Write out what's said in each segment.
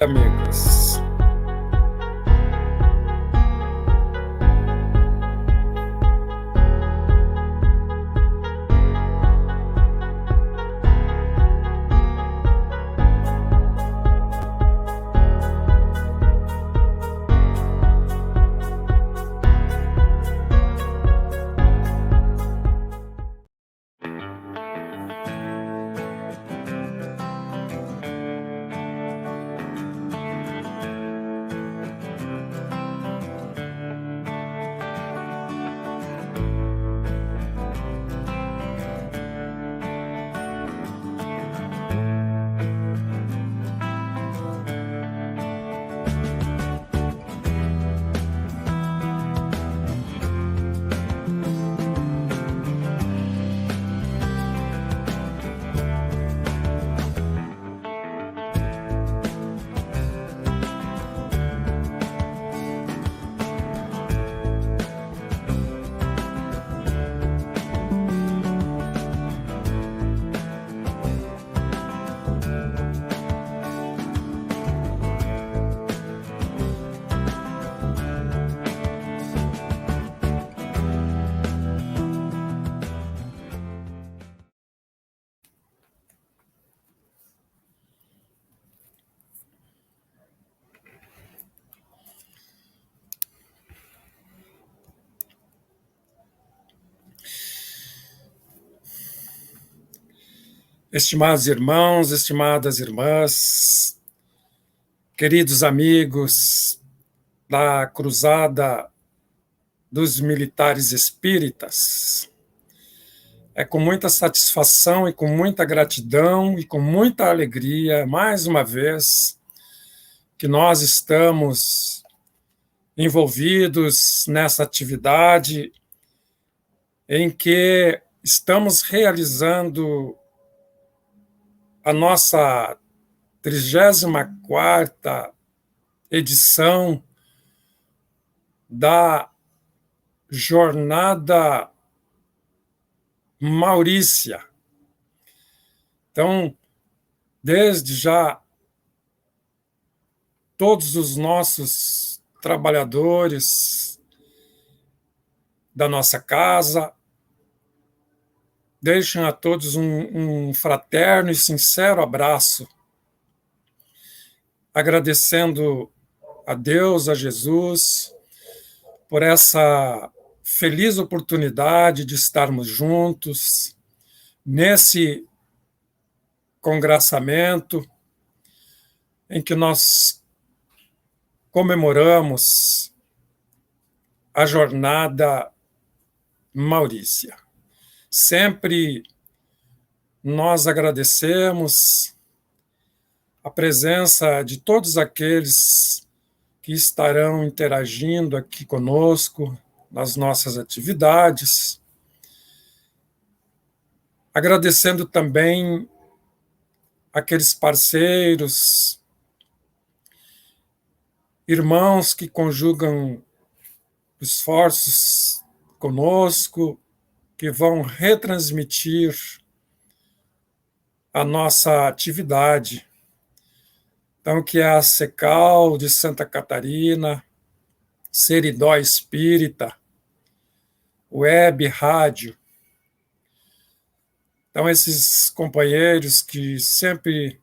amigos. Estimados irmãos, estimadas irmãs, queridos amigos da Cruzada dos Militares Espíritas, é com muita satisfação e com muita gratidão e com muita alegria, mais uma vez, que nós estamos envolvidos nessa atividade em que estamos realizando a nossa 34ª edição da Jornada Maurícia. Então, desde já, todos os nossos trabalhadores da nossa casa deixam a todos um fraterno e sincero abraço, agradecendo a Deus, a Jesus, por essa feliz oportunidade de estarmos juntos nesse congraçamento em que nós comemoramos a Jornada Maurícia. Sempre nós agradecemos a presença de todos aqueles que estarão interagindo aqui conosco nas nossas atividades, agradecendo também aqueles parceiros, irmãos que conjugam esforços conosco, que vão retransmitir a nossa atividade. Então, que é a Secal de Santa Catarina, Seridó Espírita, Web Rádio. Então, esses companheiros que sempre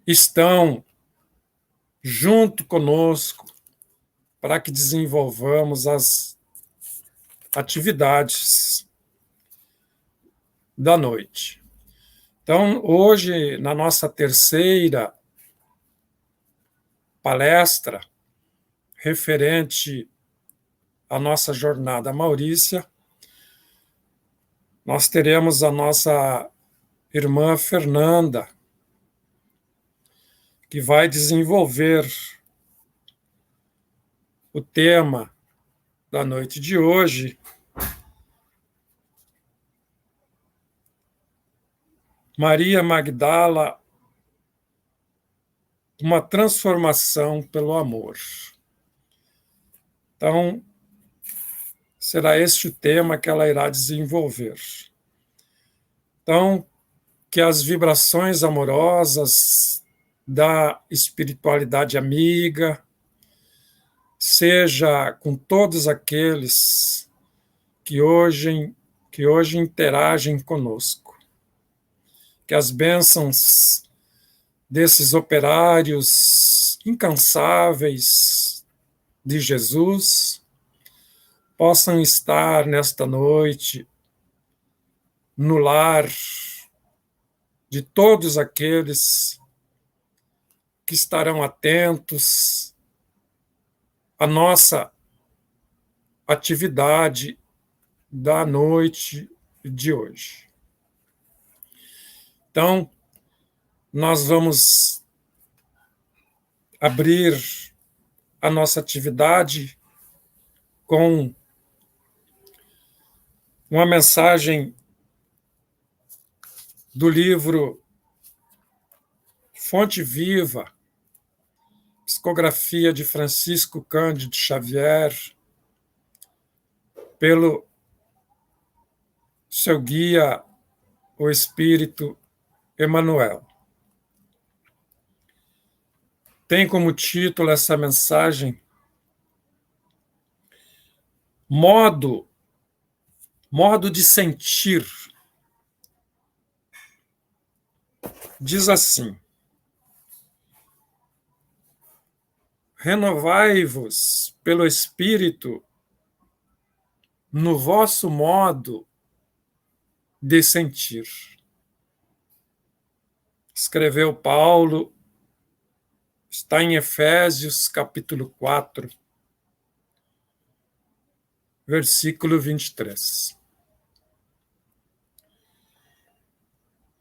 estão junto conosco para que desenvolvamos as atividades da noite. Então, hoje, na nossa terceira palestra, referente à nossa Jornada Maurícia, nós teremos a nossa irmã Fernanda, que vai desenvolver o tema da noite de hoje, Maria Magdala, uma transformação pelo amor. Então, será este o tema que ela irá desenvolver. Então, que as vibrações amorosas da espiritualidade amiga, seja com todos aqueles que hoje interagem conosco. Que as bênçãos desses operários incansáveis de Jesus possam estar nesta noite no lar de todos aqueles que estarão atentos à nossa atividade da noite de hoje. Então, nós vamos abrir a nossa atividade com uma mensagem do livro Fonte Viva, psicografia de Francisco Cândido Xavier, pelo seu guia, o Espírito Emmanuel. Tem como título essa mensagem Modo de sentir. Diz assim: renovai-vos pelo Espírito no vosso modo de sentir. Escreveu Paulo, está em Efésios, capítulo 4, versículo 23.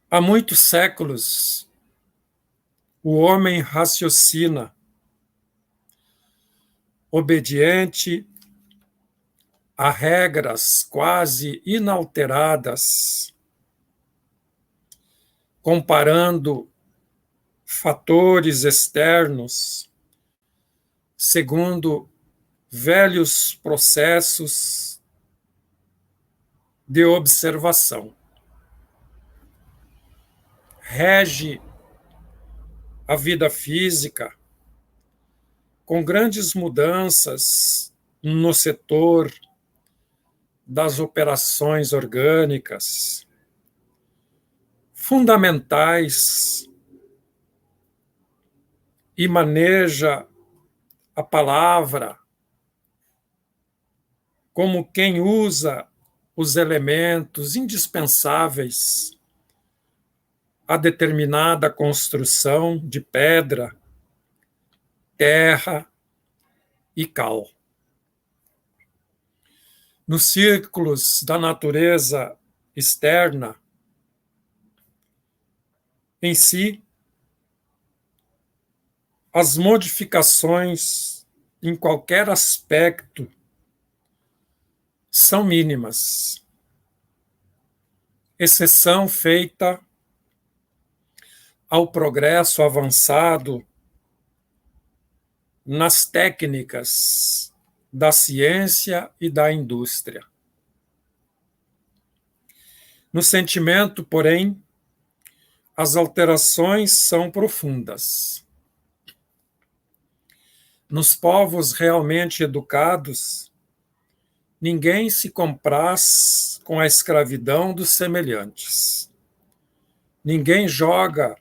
Há muitos séculos, o homem raciocina, obediente a regras quase inalteradas, comparando fatores externos segundo velhos processos de observação. Rege a vida física com grandes mudanças no setor das operações orgânicas, fundamentais, e maneja a palavra como quem usa os elementos indispensáveis a determinada construção de pedra, terra e cal. Nos círculos da natureza externa, em si, as modificações em qualquer aspecto são mínimas, exceção feita ao progresso avançado nas técnicas da ciência e da indústria. No sentimento, porém, as alterações são profundas. Nos povos realmente educados, ninguém se compraz com a escravidão dos semelhantes. Ninguém joga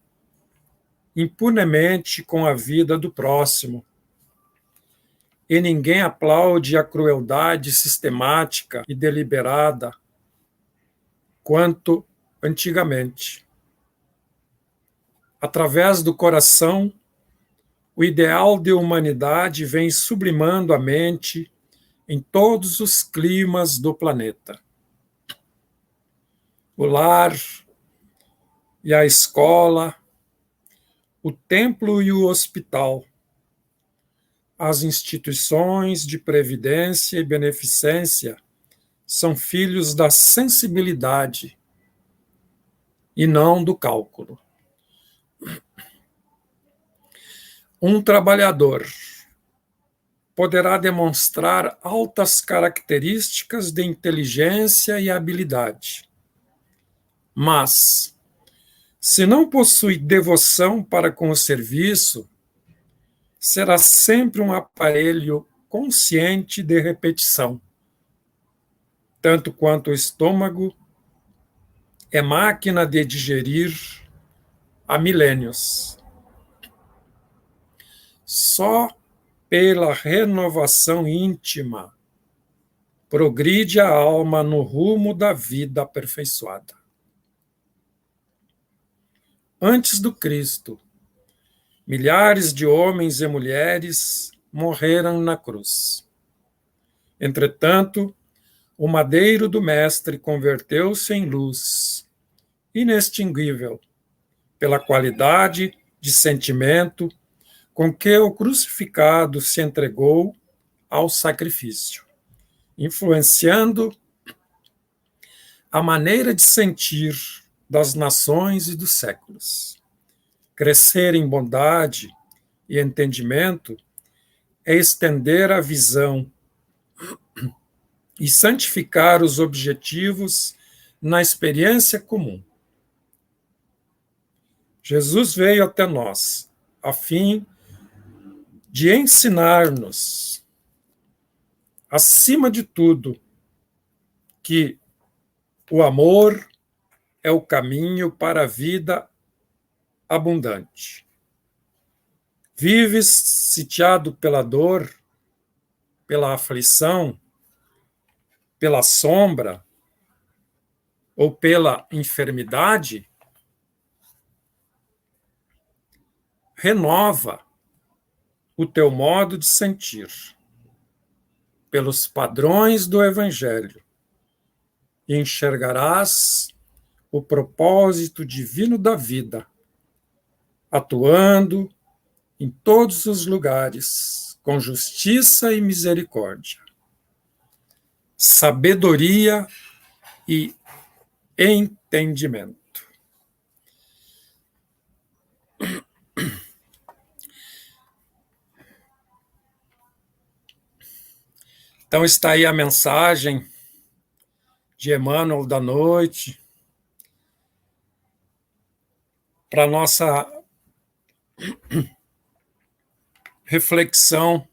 impunemente com a vida do próximo. E ninguém aplaude a crueldade sistemática e deliberada quanto antigamente. Através do coração, o ideal de humanidade vem sublimando a mente em todos os climas do planeta. O lar e a escola, o templo e o hospital, as instituições de previdência e beneficência são filhos da sensibilidade e não do cálculo. Um trabalhador poderá demonstrar altas características de inteligência e habilidade, mas, Se não possui devoção para com o serviço, será sempre um aparelho consciente de repetição, tanto quanto o estômago é máquina de digerir há milênios. Só pela renovação íntima progride a alma no rumo da vida aperfeiçoada. Antes do Cristo, milhares de homens e mulheres morreram na cruz. Entretanto, o madeiro do Mestre converteu-se em luz, inextinguível, pela qualidade de sentimento com que o crucificado se entregou ao sacrifício, influenciando a maneira de sentir das nações e dos séculos. Crescer em bondade e entendimento é estender a visão e santificar os objetivos na experiência comum. Jesus veio até nós a fim de ensinar-nos, acima de tudo, que o amor é o caminho para a vida abundante. Vives sitiado pela dor, pela aflição, pela sombra ou pela enfermidade? Renova o teu modo de sentir pelos padrões do Evangelho e enxergarás o propósito divino da vida, atuando em todos os lugares com justiça e misericórdia, sabedoria e entendimento. Então está aí a mensagem de Emmanuel da noite para nossa reflexão.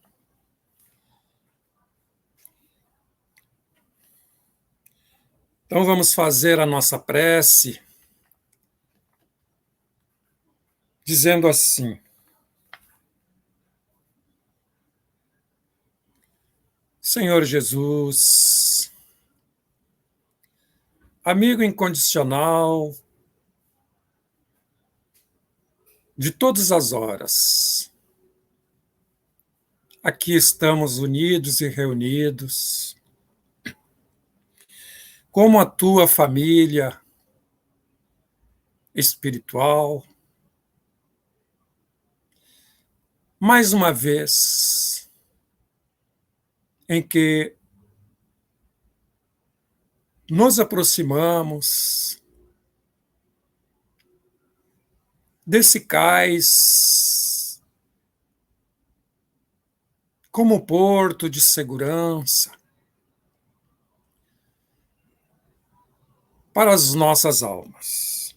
Então vamos fazer a nossa prece dizendo assim: Senhor Jesus, amigo incondicional de todas as horas, aqui estamos unidos e reunidos, como a tua família espiritual, mais uma vez, em que nos aproximamos desse cais como porto de segurança para as nossas almas.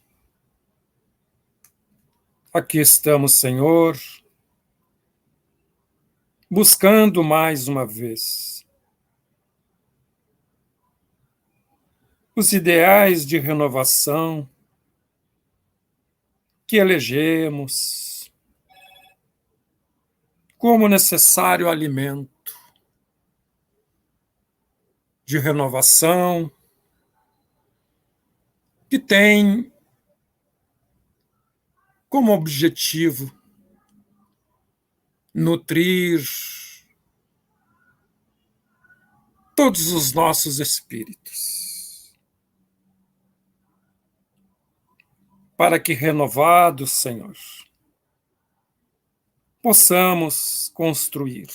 Aqui estamos, Senhor, buscando mais uma vez os ideais de renovação que elegemos como necessário alimento de renovação que tem como objetivo nutrir todos os nossos espíritos, para que, renovados, Senhor, possamos construir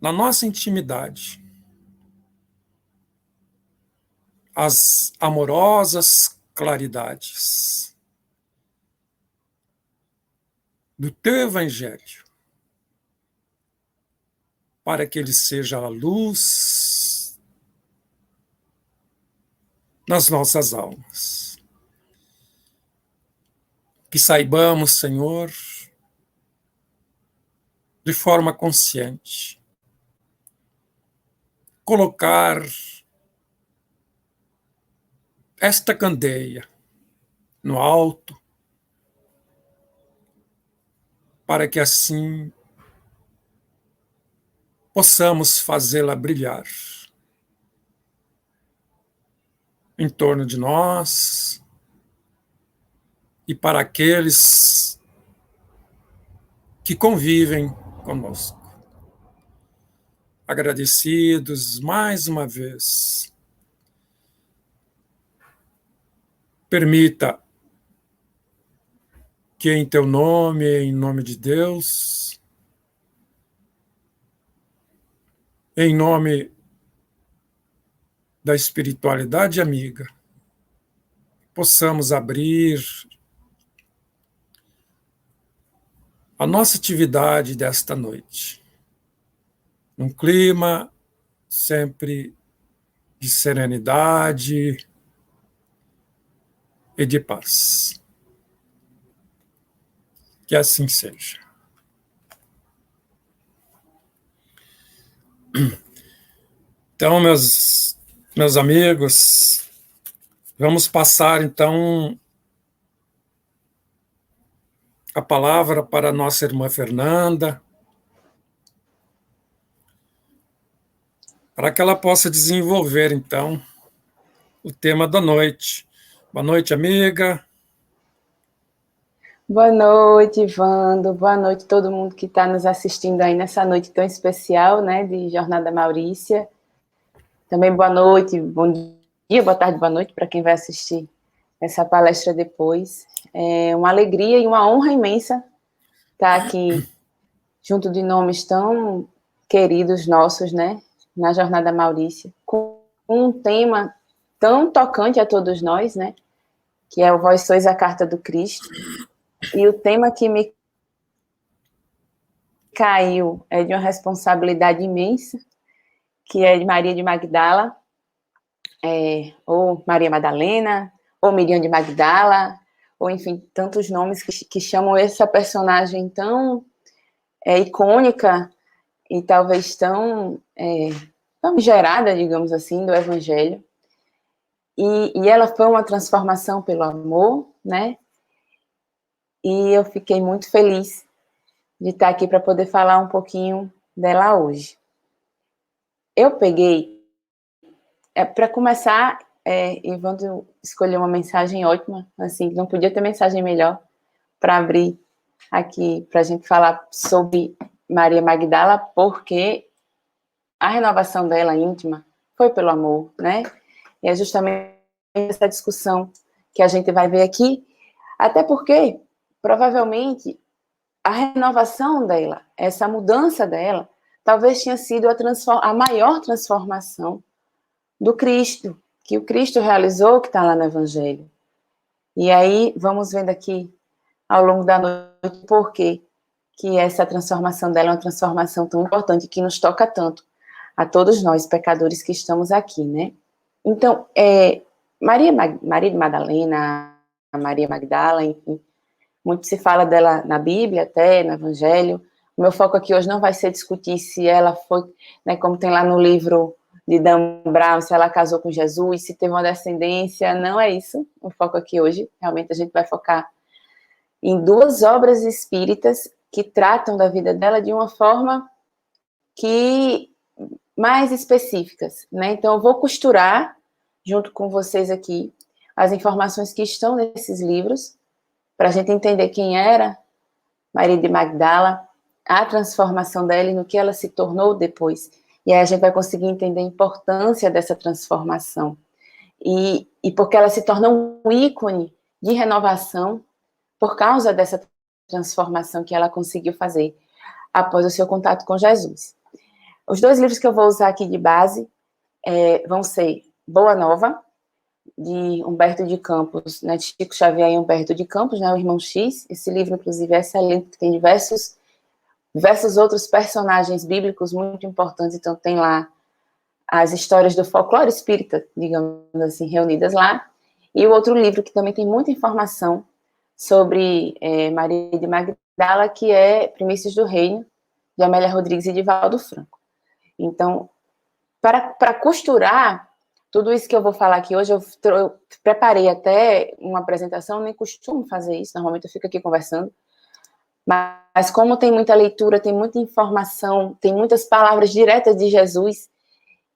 na nossa intimidade as amorosas claridades do teu Evangelho, para que ele seja a luz nas nossas almas. Que saibamos, Senhor, de forma consciente, colocar esta candeia no alto, para que assim possamos fazê-la brilhar em torno de nós e para aqueles que convivem conosco. Agradecidos mais uma vez. Permita que em teu nome, em nome de Deus, em nome da espiritualidade amiga, possamos abrir a nossa atividade desta noite, num clima sempre de serenidade e de paz. Que assim seja. Então, meus amigos, vamos passar então a palavra para a nossa irmã Fernanda, para que ela possa desenvolver então o tema da noite. Boa noite, amiga. Boa noite, Vando. Boa noite a todo mundo que está nos assistindo aí nessa noite tão especial, né, de Jornada Maurícia. Também boa noite, bom dia, boa tarde, boa noite para quem vai assistir essa palestra depois. É uma alegria e uma honra imensa estar aqui junto de nomes tão queridos nossos, né, na Jornada Maurícia, com um tema tão tocante a todos nós, né, que é o Vós Sois a Carta do Cristo. E o tema que me caiu é de uma responsabilidade imensa, que é de Maria de Magdala, ou Maria Madalena, ou Miriam de Magdala, ou enfim, tantos nomes que chamam essa personagem tão icônica e talvez tão gerada, digamos assim, do Evangelho. E ela foi uma transformação pelo amor, né? E eu fiquei muito feliz de estar aqui para poder falar um pouquinho dela hoje. Eu peguei, para começar, Evandro escolheu uma mensagem ótima, assim, não podia ter mensagem melhor para abrir aqui, para a gente falar sobre Maria Magdala, porque a renovação dela íntima foi pelo amor, né? E é justamente essa discussão que a gente vai ver aqui, até porque, provavelmente, a renovação dela, essa mudança dela, talvez tenha sido a maior transformação do Cristo, que o Cristo realizou, que está lá no Evangelho. E aí, vamos vendo aqui, ao longo da noite, por que essa transformação dela é uma transformação tão importante, que nos toca tanto a todos nós, pecadores que estamos aqui, né? Então, Maria de Madalena, Maria Magdala, enfim, muito se fala dela na Bíblia, até no Evangelho. O meu foco aqui hoje não vai ser discutir se ela foi, né, como tem lá no livro de Dan Brown, se ela casou com Jesus, se teve uma descendência, não é isso o foco aqui hoje. Realmente a gente vai focar em duas obras espíritas que tratam da vida dela de uma forma que mais específicas, né? Então eu vou costurar junto com vocês aqui as informações que estão nesses livros, para a gente entender quem era Maria de Magdala, a transformação dela e no que ela se tornou depois. E aí a gente vai conseguir entender a importância dessa transformação. E porque ela se torna um ícone de renovação por causa dessa transformação que ela conseguiu fazer após o seu contato com Jesus. Os dois livros que eu vou usar aqui de base vão ser Boa Nova, de Humberto de Campos, né, Chico Xavier e Humberto de Campos, né, o Irmão X. Esse livro, inclusive, é excelente, tem diversos outros personagens bíblicos muito importantes. Então tem lá as histórias do folclore espírita, digamos assim, reunidas lá, e o outro livro que também tem muita informação sobre Maria de Magdala, que é Primícias do Reino, de Amélia Rodrigues e de Valdo Franco. Então, para costurar tudo isso que eu vou falar aqui hoje, eu preparei até uma apresentação, nem costumo fazer isso, normalmente eu fico aqui conversando, mas como tem muita leitura, tem muita informação, tem muitas palavras diretas de Jesus,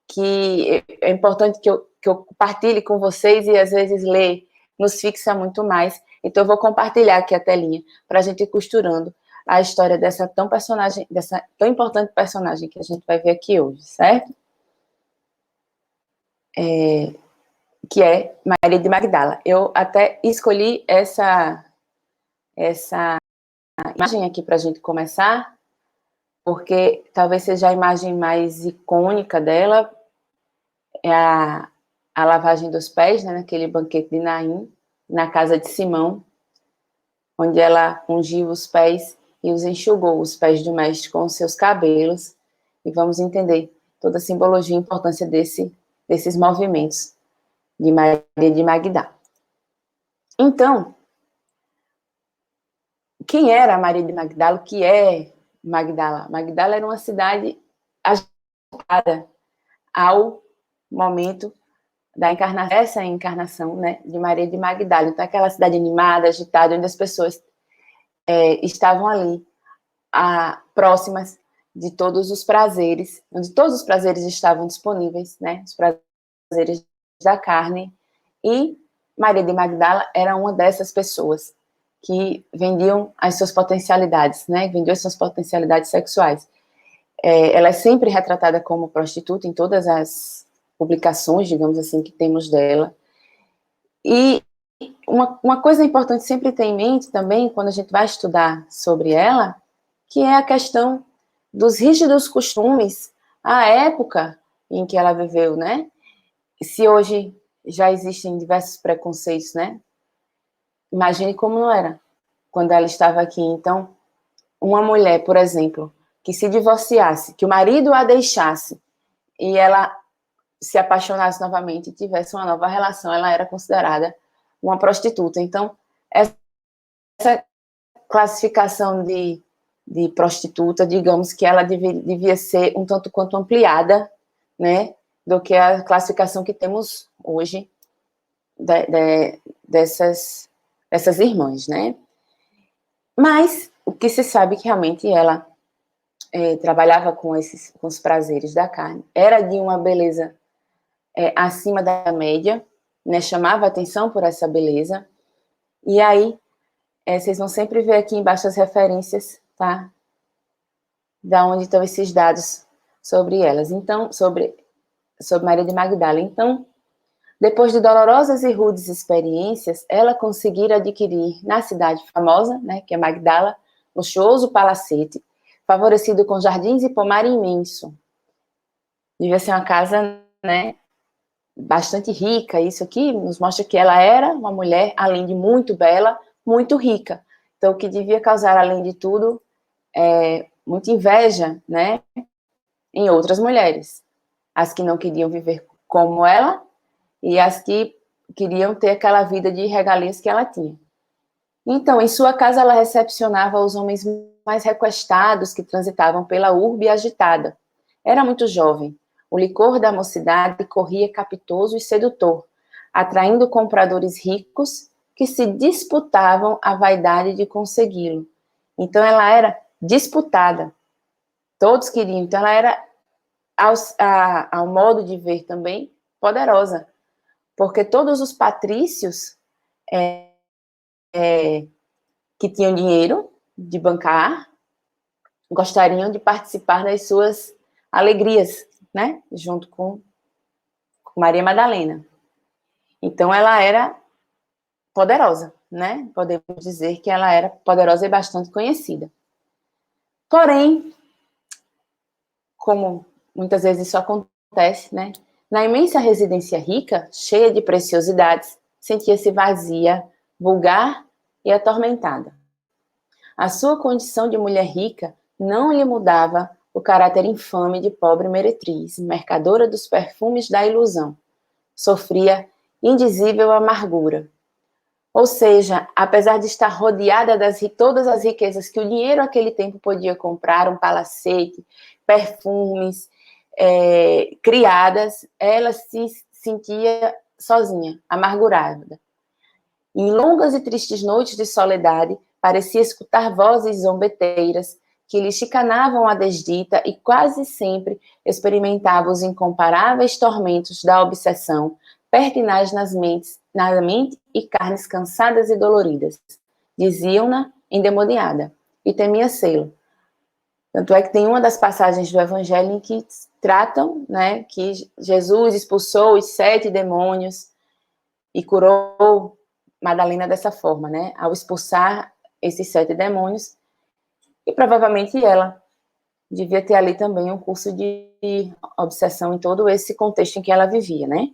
que é importante que eu compartilhe com vocês, e às vezes ler nos fixa muito mais. Então eu vou compartilhar aqui a telinha para a gente ir costurando a história dessa tão importante personagem que a gente vai ver aqui hoje, certo? Que é Maria de Magdala. Eu até escolhi essa imagem aqui para a gente começar, porque talvez seja a imagem mais icônica dela, é a lavagem dos pés, né, naquele banquete de Naim, na casa de Simão, onde ela ungiu os pés e os enxugou, os pés do mestre, com os seus cabelos, e vamos entender toda a simbologia e importância desses movimentos de Maria de Magdala. Então, quem era Maria de Magdala? O que é Magdala? Magdala era uma cidade agitada ao momento essa encarnação, né, de Maria de Magdala. Então, aquela cidade animada, agitada, onde as pessoas estavam ali, próximas de todos os prazeres, onde todos os prazeres estavam disponíveis, né, os prazeres da carne, e Maria de Magdala era uma dessas pessoas que vendiam as suas potencialidades, né, vendiam as suas potencialidades sexuais. Ela é sempre retratada como prostituta em todas as publicações, digamos assim, que temos dela. E uma coisa importante sempre ter em mente também, quando a gente vai estudar sobre ela, que é a questão dos rígidos costumes, a época em que ela viveu, né? Se hoje já existem diversos preconceitos, né? Imagine como não era quando ela estava aqui. Então, uma mulher, por exemplo, que se divorciasse, que o marido a deixasse, e ela se apaixonasse novamente e tivesse uma nova relação, ela era considerada uma prostituta. Então, essa classificação de prostituta, digamos que ela devia ser um tanto quanto ampliada, né, do que a classificação que temos hoje dessas irmãs, né. Mas o que se sabe que realmente ela trabalhava com os prazeres da carne, era de uma beleza acima da média, né, chamava atenção por essa beleza, e aí vocês vão sempre ver aqui embaixo as referências, tá, da onde estão esses dados sobre elas, então, sobre Maria de Magdala. Então, depois de dolorosas e rudes experiências, ela conseguira adquirir na cidade famosa, né, que é Magdala, luxuoso palacete, favorecido com jardins e pomar imenso. Devia ser uma casa, né, bastante rica. Isso aqui nos mostra que ela era uma mulher, além de muito bela, muito rica. Então, o que devia causar, além de tudo, muita inveja, né, em outras mulheres. As que não queriam viver como ela e as que queriam ter aquela vida de regalias que ela tinha. Então, em sua casa, ela recepcionava os homens mais requestados que transitavam pela urbe agitada. Era muito jovem. O licor da mocidade corria capitoso e sedutor, atraindo compradores ricos que se disputavam a vaidade de consegui-lo. Então, ela era disputada. Todos queriam. Então, ela era, ao modo de ver também, poderosa. Porque todos os patrícios que tinham dinheiro de bancar gostariam de participar das suas alegrias, né? Junto com Maria Madalena. Então, ela era poderosa, né? Podemos dizer que ela era poderosa e bastante conhecida. Porém, como muitas vezes isso acontece, né? Na imensa residência rica, cheia de preciosidades, sentia-se vazia, vulgar e atormentada. A sua condição de mulher rica não lhe mudava o caráter infame de pobre meretriz, mercadora dos perfumes da ilusão. Sofria indizível amargura. Ou seja, apesar de estar rodeada de todas as riquezas que o dinheiro naquele tempo podia comprar, um palacete, perfumes, criadas, ela se sentia sozinha, amargurada. Em longas e tristes noites de soledade, parecia escutar vozes zombeteiras que lhe chicanavam a desdita e quase sempre experimentava os incomparáveis tormentos da obsessão, pertinaz na mente e carnes cansadas e doloridas. Diziam-na endemoniada, e temia sê-lo. Tanto é que tem uma das passagens do Evangelho em que tratam, né, que Jesus expulsou os 7 demônios e curou Madalena dessa forma, né, ao expulsar esses 7 demônios, e provavelmente ela devia ter ali também um curso de obsessão em todo esse contexto em que ela vivia, né.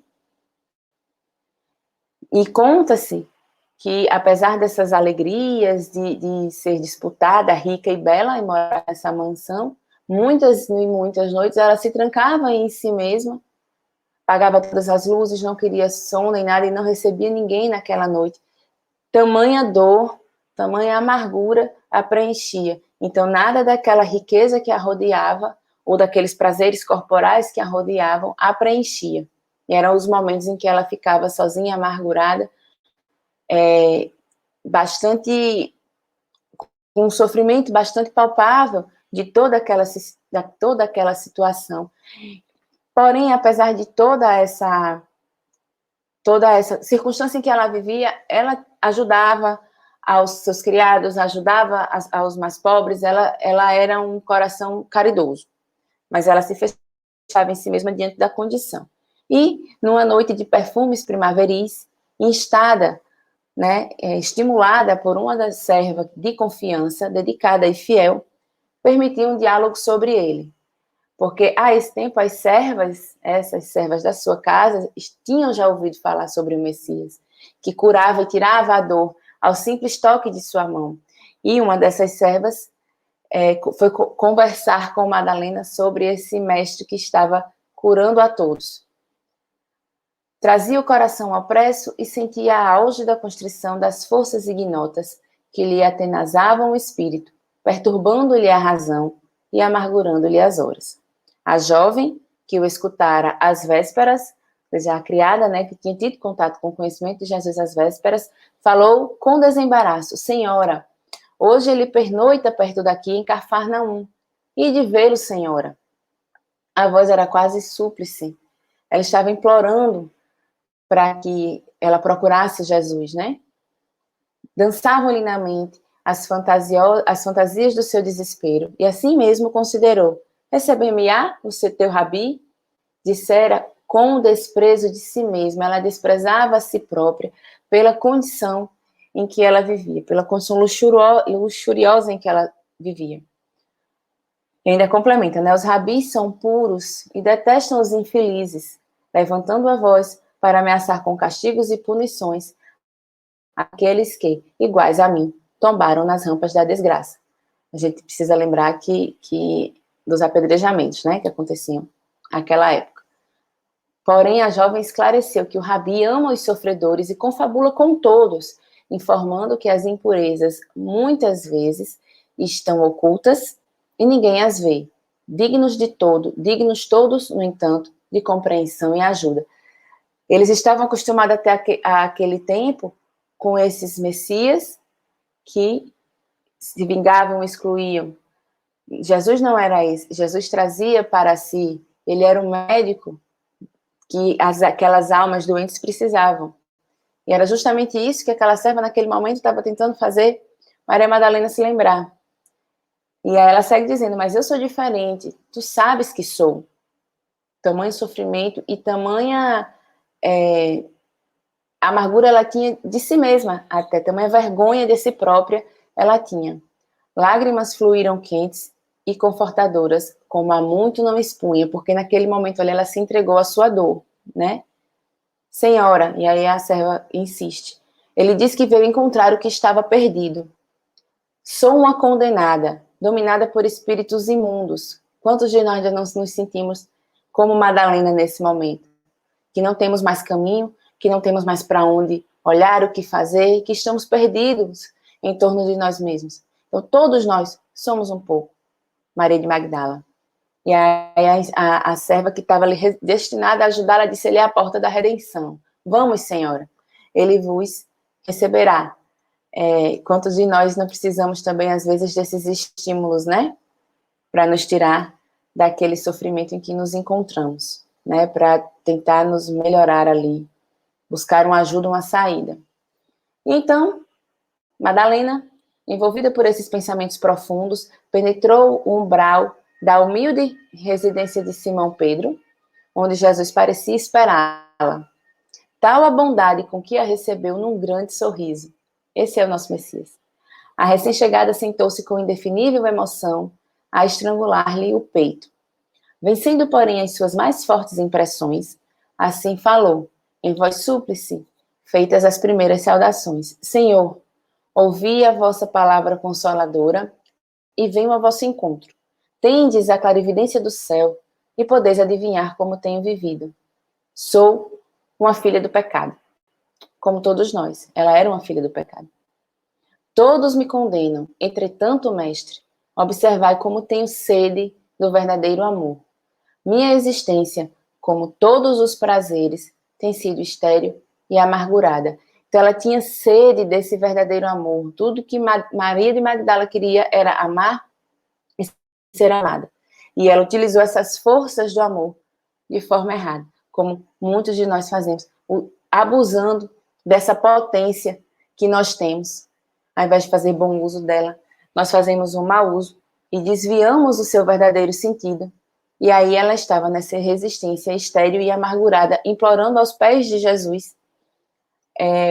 E conta-se que, apesar dessas alegrias de ser disputada, rica e bela, e morar nessa mansão, muitas e muitas noites ela se trancava em si mesma, apagava todas as luzes, não queria som nem nada, e não recebia ninguém naquela noite. Tamanha dor, tamanha amargura a preenchia. Então, nada daquela riqueza que a rodeava, ou daqueles prazeres corporais que a rodeavam, a preenchia. E eram os momentos em que ela ficava sozinha, amargurada, com um sofrimento bastante palpável de toda aquela situação. Porém, apesar de toda essa circunstância em que ela vivia, ela ajudava aos seus criados, ajudava aos mais pobres, ela era um coração caridoso, mas ela se fechava em si mesma diante da condição. E, numa noite de perfumes primaveris, instada, né, estimulada por uma das servas de confiança, dedicada e fiel, permitiu um diálogo sobre ele. Porque, a esse tempo, essas servas da sua casa, tinham já ouvido falar sobre o Messias, que curava e tirava a dor ao simples toque de sua mão. E uma dessas servas foi conversar com Madalena sobre esse mestre que estava curando a todos. Trazia o coração opresso e sentia a auge da constrição das forças ignotas que lhe atenazavam o espírito, perturbando-lhe a razão e amargurando-lhe as horas. A jovem, que o escutara às vésperas, ou seja, a criada, né, que tinha tido contato com o conhecimento de Jesus às vésperas, falou com desembaraço: Senhora, hoje ele pernoita perto daqui em Cafarnaum. E de vê-lo, senhora. A voz era quase súplice. Ela estava implorando para que ela procurasse Jesus, né? Dançavam-lhe na mente as fantasias do seu desespero, e assim mesmo considerou: receber-me-á o teu rabi? Dissera com o desprezo de si mesma. Ela desprezava a si própria pela condição em que ela vivia, pela condição luxuriosa em que ela vivia. E ainda complementa, né? Os rabis são puros e detestam os infelizes, levantando a voz para ameaçar com castigos e punições aqueles que, iguais a mim, tombaram nas rampas da desgraça. A gente precisa lembrar que dos apedrejamentos, né, que aconteciam naquela época. Porém, a jovem esclareceu que o rabi ama os sofredores e confabula com todos, informando que as impurezas, muitas vezes, estão ocultas e ninguém as vê. Dignos todos, no entanto, de compreensão e ajuda. Eles estavam acostumados até aquele tempo com esses messias que se vingavam, excluíam. Jesus não era esse. Jesus trazia para si, ele era um médico que aquelas almas doentes precisavam. E era justamente isso que aquela serva naquele momento estava tentando fazer Maria Madalena se lembrar. E aí ela segue dizendo: mas eu sou diferente, tu sabes que sou. Tamanho sofrimento e tamanha amargura ela tinha de si mesma, até tamanha vergonha de si própria ela tinha. Lágrimas fluíram quentes e confortadoras, como há muito não expunha, porque naquele momento ali ela se entregou à sua dor, né? Senhora, e aí a serva insiste, ele diz que veio encontrar o que estava perdido. Sou uma condenada, dominada por espíritos imundos, Quantos de nós já não nos sentimos como Madalena nesse momento? Que não temos mais caminho, que não temos mais para onde olhar, o que fazer, que estamos perdidos em torno de nós mesmos. Então, todos nós somos um pouco Maria de Magdala. E aí a serva que estava ali destinada a ajudá-la disse, ele é a porta da redenção. Vamos, Senhora, ele vos receberá. Quantos de nós não precisamos também, às vezes, desses estímulos, né? Para nos tirar daquele sofrimento em que nos encontramos, né? Para tentar nos melhorar ali, buscar uma ajuda, uma saída. E então, Madalena, envolvida por esses pensamentos profundos, penetrou o umbral da humilde residência de Simão Pedro, onde Jesus parecia esperá-la. Tal a bondade com que a recebeu num grande sorriso. Esse é o nosso Messias. A recém-chegada sentou-se com indefinível emoção a estrangular-lhe o peito. Vencendo, porém, as suas mais fortes impressões, assim falou, em voz súplice, feitas as primeiras saudações. Senhor, ouvi a vossa palavra consoladora e venho ao vosso encontro. Tendes a clarividência do céu e podeis adivinhar como tenho vivido. Sou uma filha do pecado, como todos nós. Ela era uma filha do pecado. Todos me condenam, entretanto, mestre, observai como tenho sede do verdadeiro amor. Minha existência, como todos os prazeres, tem sido estéril e amargurada. Então ela tinha sede desse verdadeiro amor. Tudo que Maria de Magdala queria era amar e ser amada. E ela utilizou essas forças do amor de forma errada, como muitos de nós fazemos, abusando dessa potência que nós temos. Ao invés de fazer bom uso dela, nós fazemos um mau uso e desviamos o seu verdadeiro sentido. E aí ela estava nessa resistência estéril e amargurada, implorando aos pés de Jesus,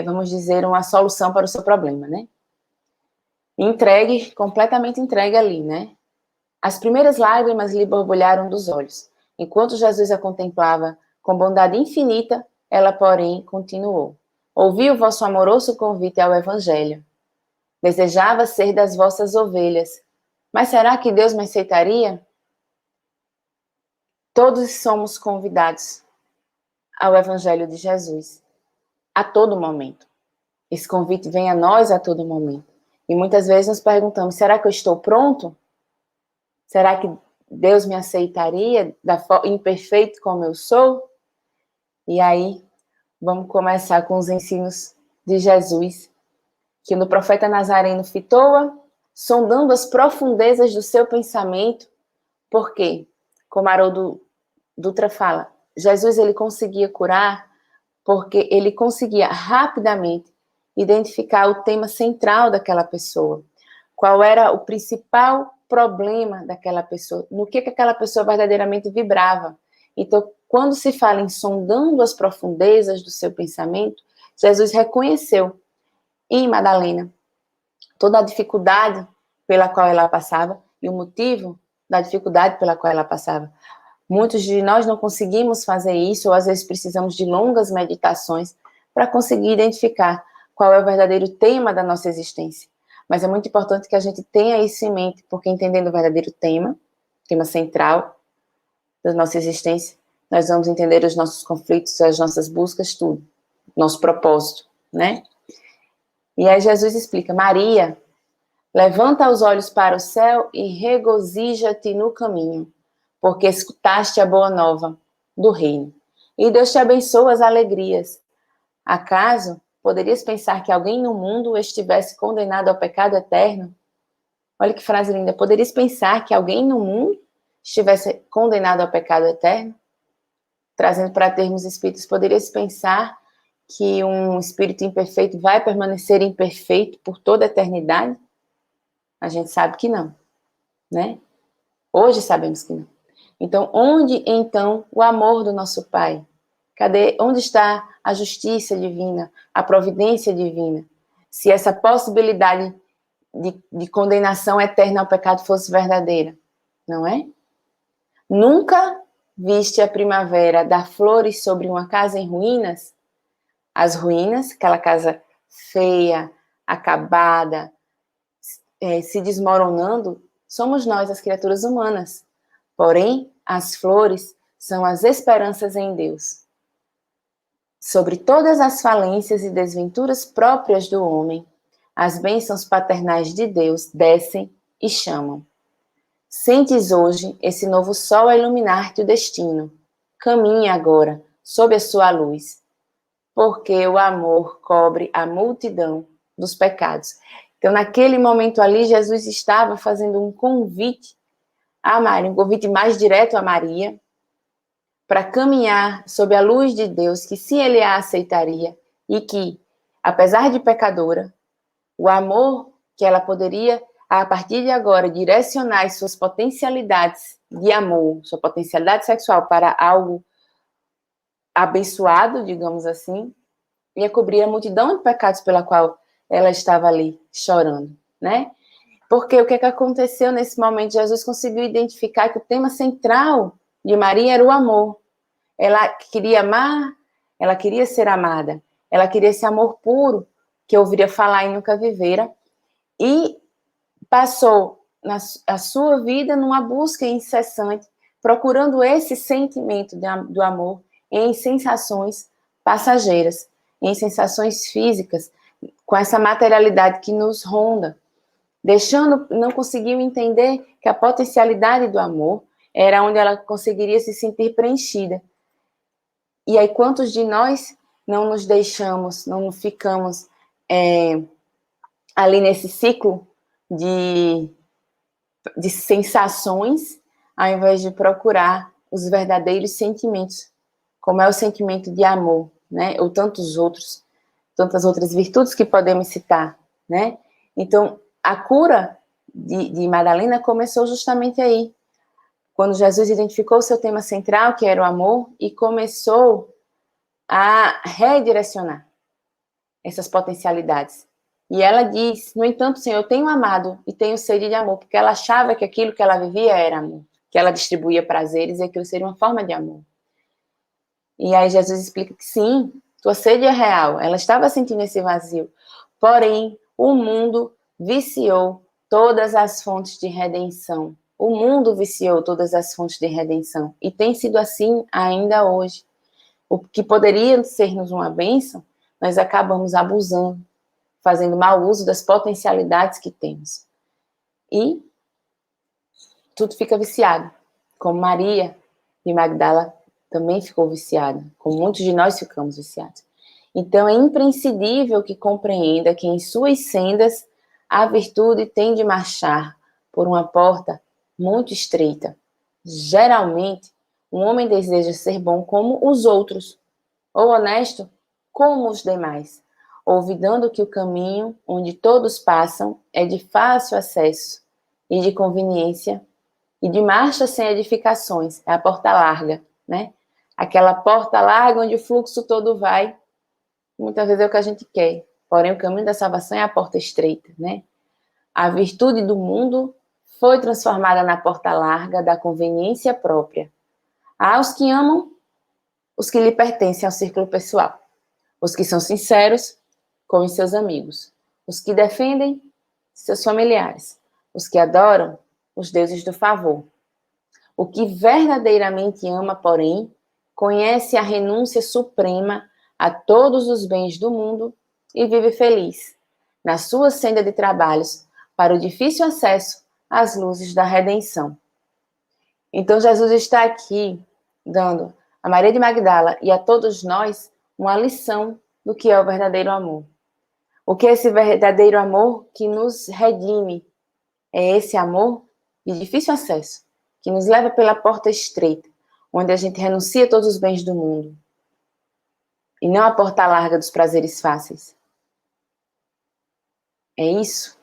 vamos dizer, uma solução para o seu problema, né? Entregue, completamente entregue ali, né? As primeiras lágrimas lhe borbulharam dos olhos. Enquanto Jesus a contemplava com bondade infinita, ela, porém, continuou. Ouvi o vosso amoroso convite ao Evangelho. Desejava ser das vossas ovelhas. Mas será que Deus me aceitaria? Todos somos convidados ao Evangelho de Jesus, a todo momento. Esse convite vem a nós a todo momento. E muitas vezes nos perguntamos, será que eu estou pronto? Será que Deus me aceitaria imperfeito como eu sou? E aí, vamos começar com os ensinos de Jesus, que no profeta Nazareno fitou-a, sondando as profundezas do seu pensamento, porque, como Haroldo Dutra fala, Jesus ele conseguia curar porque ele conseguia rapidamente identificar o tema central daquela pessoa, qual era o principal problema daquela pessoa, no que aquela pessoa verdadeiramente vibrava. Então, quando se fala em sondando as profundezas do seu pensamento, Jesus reconheceu em Madalena toda a dificuldade pela qual ela passava e o motivo da dificuldade pela qual ela passava. Muitos de nós não conseguimos fazer isso, ou às vezes precisamos de longas meditações para conseguir identificar qual é o verdadeiro tema da nossa existência. Mas é muito importante que a gente tenha isso em mente, porque entendendo o verdadeiro tema central da nossa existência, nós vamos entender os nossos conflitos, as nossas buscas, tudo, nosso propósito, né? E aí Jesus explica, Maria, levanta os olhos para o céu e regozija-te no caminho, porque escutaste a boa nova do reino. E Deus te abençoa as alegrias. Acaso poderias pensar que alguém no mundo estivesse condenado ao pecado eterno? Olha que frase linda. Poderias pensar que alguém no mundo estivesse condenado ao pecado eterno? Trazendo para termos espíritos, poderias pensar que um espírito imperfeito vai permanecer imperfeito por toda a eternidade? A gente sabe que não, né? Hoje sabemos que não. Então, onde então o amor do nosso Pai? Onde está a justiça divina, a providência divina? Se essa possibilidade de condenação eterna ao pecado fosse verdadeira, não é? Nunca viste a primavera dar flores sobre uma casa em ruínas? As ruínas, aquela casa feia, acabada, se desmoronando, somos nós, as criaturas humanas. Porém, as flores são as esperanças em Deus. Sobre todas as falências e desventuras próprias do homem, as bênçãos paternais de Deus descem e chamam. Sentes hoje esse novo sol a iluminar-te o destino. Caminhe agora, sob a sua luz, porque o amor cobre a multidão dos pecados. Então, naquele momento ali, Jesus estava fazendo um convite a Maria, um convite mais direto a Maria, para caminhar sob a luz de Deus, que se ele a aceitaria e que, apesar de pecadora, o amor que ela poderia, a partir de agora, direcionar as suas potencialidades de amor, sua potencialidade sexual para algo abençoado, digamos assim, ia cobrir a multidão de pecados pela qual ela estava ali chorando, né? Porque o que aconteceu nesse momento? Jesus conseguiu identificar que o tema central de Maria era o amor. Ela queria amar, ela queria ser amada, ela queria esse amor puro, que ouviria falar e nunca vivera, e passou a sua vida numa busca incessante, procurando esse sentimento do amor em sensações passageiras, em sensações físicas, com essa materialidade que nos ronda, não conseguiu entender que a potencialidade do amor era onde ela conseguiria se sentir preenchida. E aí, quantos de nós não nos deixamos, não ficamos ali nesse ciclo de sensações, ao invés de procurar os verdadeiros sentimentos, como é o sentimento de amor, né? Ou tantas outras virtudes que podemos citar, né? Então, a cura de Madalena começou justamente aí, quando Jesus identificou o seu tema central, que era o amor, e começou a redirecionar essas potencialidades. E ela diz, no entanto, Senhor, eu tenho amado e tenho sede de amor, porque ela achava que aquilo que ela vivia era amor, que ela distribuía prazeres e aquilo seria uma forma de amor. E aí Jesus explica que sim, tua sede é real, ela estava sentindo esse vazio, porém o mundo viciou todas as fontes de redenção. O mundo viciou todas as fontes de redenção e tem sido assim ainda hoje. O que poderia ser-nos uma bênção, nós acabamos abusando, fazendo mau uso das potencialidades que temos. E tudo fica viciado, como Maria de Magdala também ficou viciada, como muitos de nós ficamos viciados. Então, é imprescindível que compreenda que em suas sendas a virtude tem de marchar por uma porta muito estreita. Geralmente, um homem deseja ser bom como os outros, ou honesto como os demais, olvidando que o caminho onde todos passam é de fácil acesso e de conveniência e de marcha sem edificações, é a porta larga, né? Aquela porta larga onde o fluxo todo vai, muitas vezes é o que a gente quer, porém o caminho da salvação é a porta estreita, né? A virtude do mundo foi transformada na porta larga da conveniência própria. Há os que amam os que lhe pertencem ao círculo pessoal, os que são sinceros com os seus amigos, os que defendem seus familiares, os que adoram os deuses do favor. O que verdadeiramente ama, porém, conhece a renúncia suprema a todos os bens do mundo e vive feliz na sua senda de trabalhos para o difícil acesso às luzes da redenção. Então, Jesus está aqui dando a Maria de Magdala e a todos nós uma lição do que é o verdadeiro amor. O que é esse verdadeiro amor que nos redime? É esse amor de difícil acesso, que nos leva pela porta estreita, onde a gente renuncia a todos os bens do mundo, e não a porta larga dos prazeres fáceis. É isso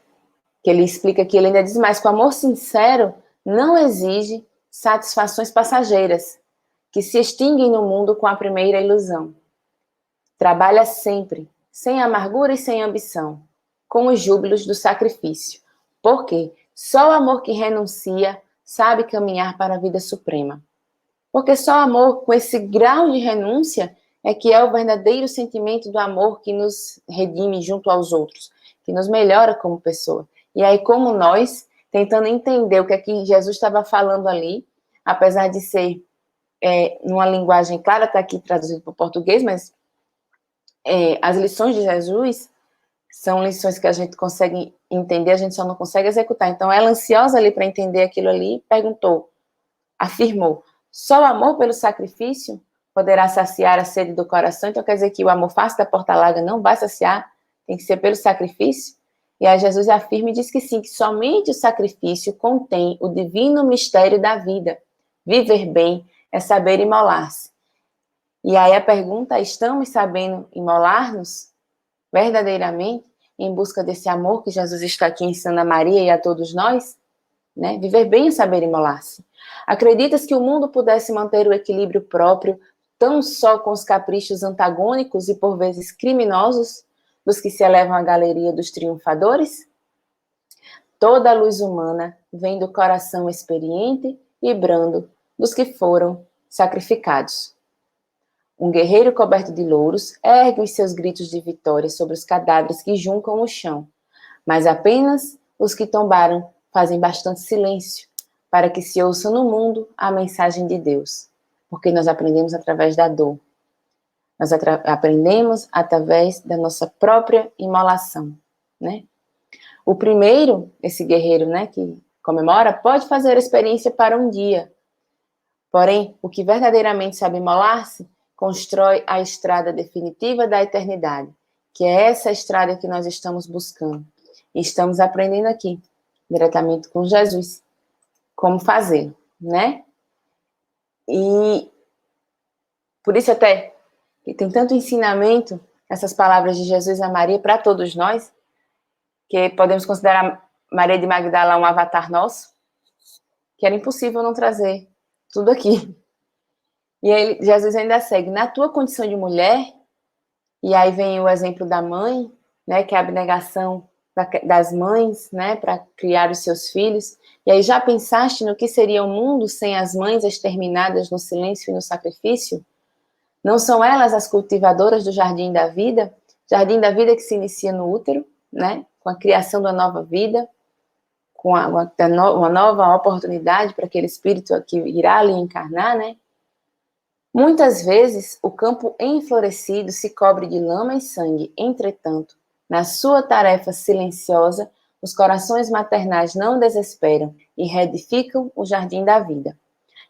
que ele explica aqui. Ele ainda diz mais que o amor sincero não exige satisfações passageiras, que se extinguem no mundo com a primeira ilusão. Trabalha sempre, sem amargura e sem ambição, com os júbilos do sacrifício. Porque só o amor que renuncia sabe caminhar para a vida suprema. Porque só o amor com esse grau de renúncia é que é o verdadeiro sentimento do amor que nos redime junto aos outros, que nos melhora como pessoa. E aí, como nós, tentando entender o que é que Jesus estava falando ali, apesar de ser numa linguagem clara, está aqui traduzido para o português, mas as lições de Jesus são lições que a gente consegue entender, a gente só não consegue executar. Então, ela, ansiosa ali para entender aquilo ali, afirmou, só o amor pelo sacrifício poderá saciar a sede do coração. Então, quer dizer que o amor fácil da porta larga não vai saciar, tem que ser pelo sacrifício. E aí Jesus afirma e diz que sim, que somente o sacrifício contém o divino mistério da vida. Viver bem é saber imolar-se. E aí a pergunta, estamos sabendo imolar-nos verdadeiramente em busca desse amor que Jesus está aqui ensinando a Maria e a todos nós? Né? Viver bem é saber imolar-se. Acreditas que o mundo pudesse manter o equilíbrio próprio tão só com os caprichos antagônicos e por vezes criminosos dos que se elevam à galeria dos triunfadores? Toda a luz humana vem do coração experiente e brando dos que foram sacrificados. Um guerreiro coberto de louros ergue os seus gritos de vitória sobre os cadáveres que juncam o chão, mas apenas os que tombaram fazem bastante silêncio para que se ouça no mundo a mensagem de Deus, porque nós aprendemos através da dor. Nós aprendemos através da nossa própria imolação, né? O primeiro, esse guerreiro, né, que comemora, pode fazer a experiência para um dia. Porém, o que verdadeiramente sabe imolar-se, constrói a estrada definitiva da eternidade, que é essa estrada que nós estamos buscando. E estamos aprendendo aqui, diretamente com Jesus, como fazer, né? E por isso até que tem tanto ensinamento, essas palavras de Jesus a Maria para todos nós, que podemos considerar Maria de Magdala um avatar nosso, que era impossível não trazer tudo aqui. E aí Jesus ainda segue, na tua condição de mulher, e aí vem o exemplo da mãe, né, que é a abnegação das mães, né, para criar os seus filhos. E aí já pensaste no que seria o mundo sem as mães exterminadas no silêncio e no sacrifício? Não são elas as cultivadoras do jardim da vida que se inicia no útero, né, com a criação da nova vida, com uma nova oportunidade para aquele espírito que irá ali encarnar, né? Muitas vezes, o campo enflorescido se cobre de lama e sangue. Entretanto, na sua tarefa silenciosa, os corações maternais não desesperam e reedificam o jardim da vida,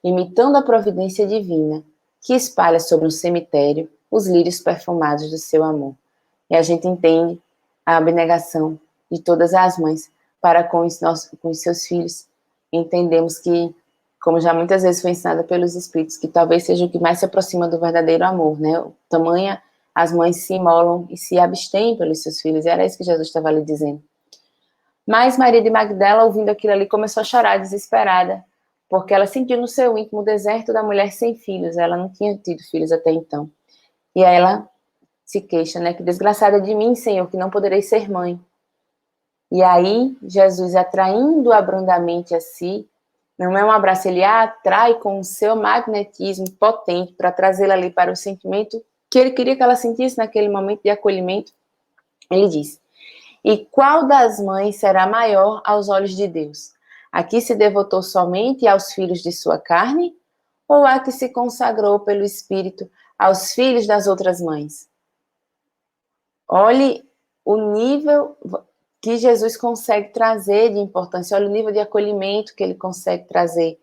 imitando a providência divina, que espalha sobre um cemitério os lírios perfumados do seu amor. E a gente entende a abnegação de todas as mães para com os seus filhos. Entendemos que, como já muitas vezes foi ensinada pelos Espíritos, que talvez seja o que mais se aproxima do verdadeiro amor, né? Tamanha as mães se imolam e se abstêm pelos seus filhos, e era isso que Jesus estava ali dizendo. Mas Maria de Magdala, ouvindo aquilo ali, começou a chorar desesperada, porque ela sentiu no seu íntimo o deserto da mulher sem filhos, ela não tinha tido filhos até então. E aí ela se queixa, né? Que desgraçada de mim, Senhor, que não poderei ser mãe. E aí, Jesus, atraindo-a brandamente a si, não é um abraço, ele a atrai com o seu magnetismo potente para trazê-la ali para o sentimento que ele queria que ela sentisse naquele momento de acolhimento. Ele diz, e qual das mães será maior aos olhos de Deus? A que se devotou somente aos filhos de sua carne, ou a que se consagrou pelo Espírito aos filhos das outras mães? Olhe o nível que Jesus consegue trazer de importância, olha o nível de acolhimento que ele consegue trazer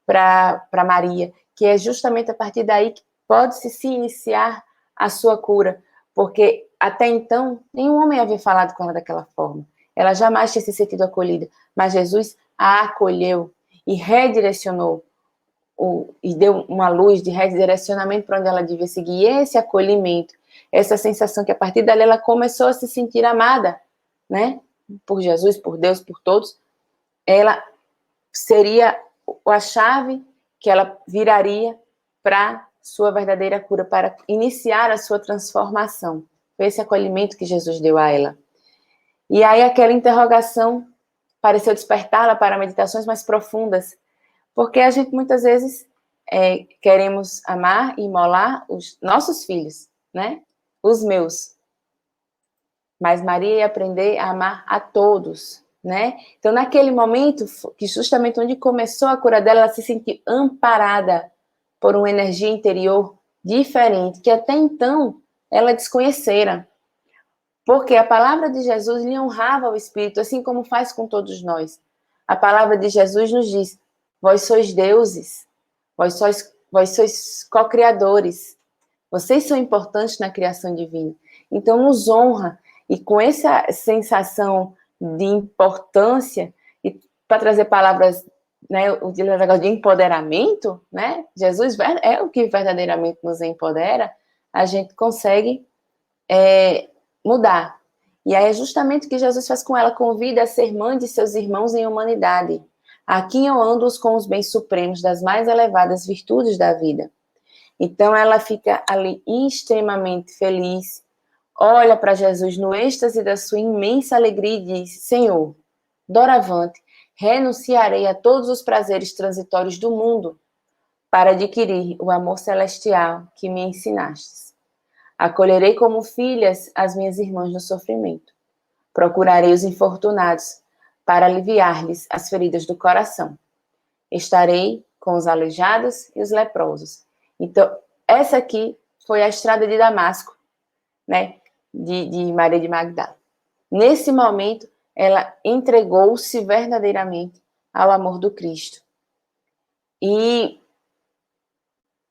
para Maria, que é justamente a partir daí que pode-se se iniciar a sua cura, porque até então nenhum homem havia falado com ela daquela forma, ela jamais tinha se sentido acolhida, mas Jesus a acolheu e redirecionou, e deu uma luz de redirecionamento para onde ela devia seguir, e esse acolhimento, essa sensação que a partir dali ela começou a se sentir amada, né, por Jesus, por Deus, por todos, ela seria a chave que ela viraria para sua verdadeira cura, para iniciar a sua transformação. Foi esse acolhimento que Jesus deu a ela. E aí aquela interrogação pareceu despertá-la para meditações mais profundas, porque a gente muitas vezes queremos amar e imolar os nossos filhos, né? Os meus. Mas Maria ia aprender a amar a todos, né? Então, naquele momento, que justamente onde começou a cura dela, ela se sentiu amparada por uma energia interior diferente, que até então ela desconhecera. Porque a palavra de Jesus lhe honrava o Espírito, assim como faz com todos nós. A palavra de Jesus nos diz: vós sois deuses, vós sois co-criadores, vocês são importantes na criação divina. Então, nos honra, e com essa sensação de importância, e para trazer palavras, né, o negócio de empoderamento, né, Jesus é o que verdadeiramente nos empodera, a gente consegue mudar. E aí é justamente o que Jesus faz com ela, convida a ser mãe de seus irmãos em humanidade. Aqui eu ando-os com os bens supremos das mais elevadas virtudes da vida. Então ela fica ali extremamente feliz, olha para Jesus no êxtase da sua imensa alegria e diz: Senhor, doravante, renunciarei a todos os prazeres transitórios do mundo para adquirir o amor celestial que me ensinastes. Acolherei como filhas as minhas irmãs no sofrimento. Procurarei os infortunados para aliviar-lhes as feridas do coração. Estarei com os aleijados e os leprosos. Então, essa aqui foi a estrada de Damasco, né, de Maria de Magdala. Nesse momento, ela entregou-se verdadeiramente ao amor do Cristo. E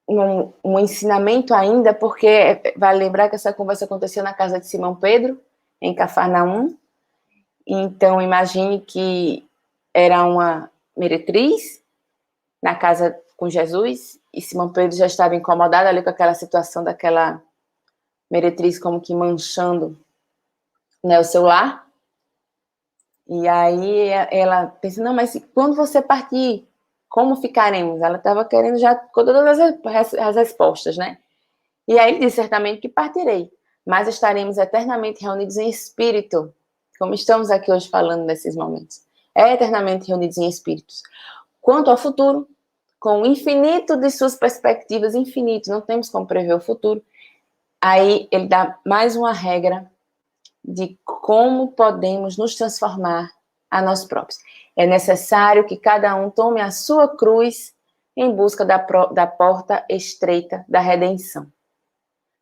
um ensinamento ainda, porque vale lembrar que essa conversa aconteceu na casa de Simão Pedro, em Cafarnaum. Então, imagine que era uma meretriz na casa com Jesus, e Simão Pedro já estava incomodado ali com aquela situação daquela meretriz como que manchando, né, o seu lar. E aí ela pensa: não, mas quando você partir, como ficaremos? Ela estava querendo já todas as respostas, né? E aí ele disse: certamente que partirei, mas estaremos eternamente reunidos em espírito, como estamos aqui hoje falando desses momentos. Eternamente reunidos em espíritos. Quanto ao futuro, com o infinito de suas perspectivas, infinito, não temos como prever o futuro. Aí ele dá mais uma regra de como podemos nos transformar a nós próprios. É necessário que cada um tome a sua cruz em busca da porta estreita da redenção,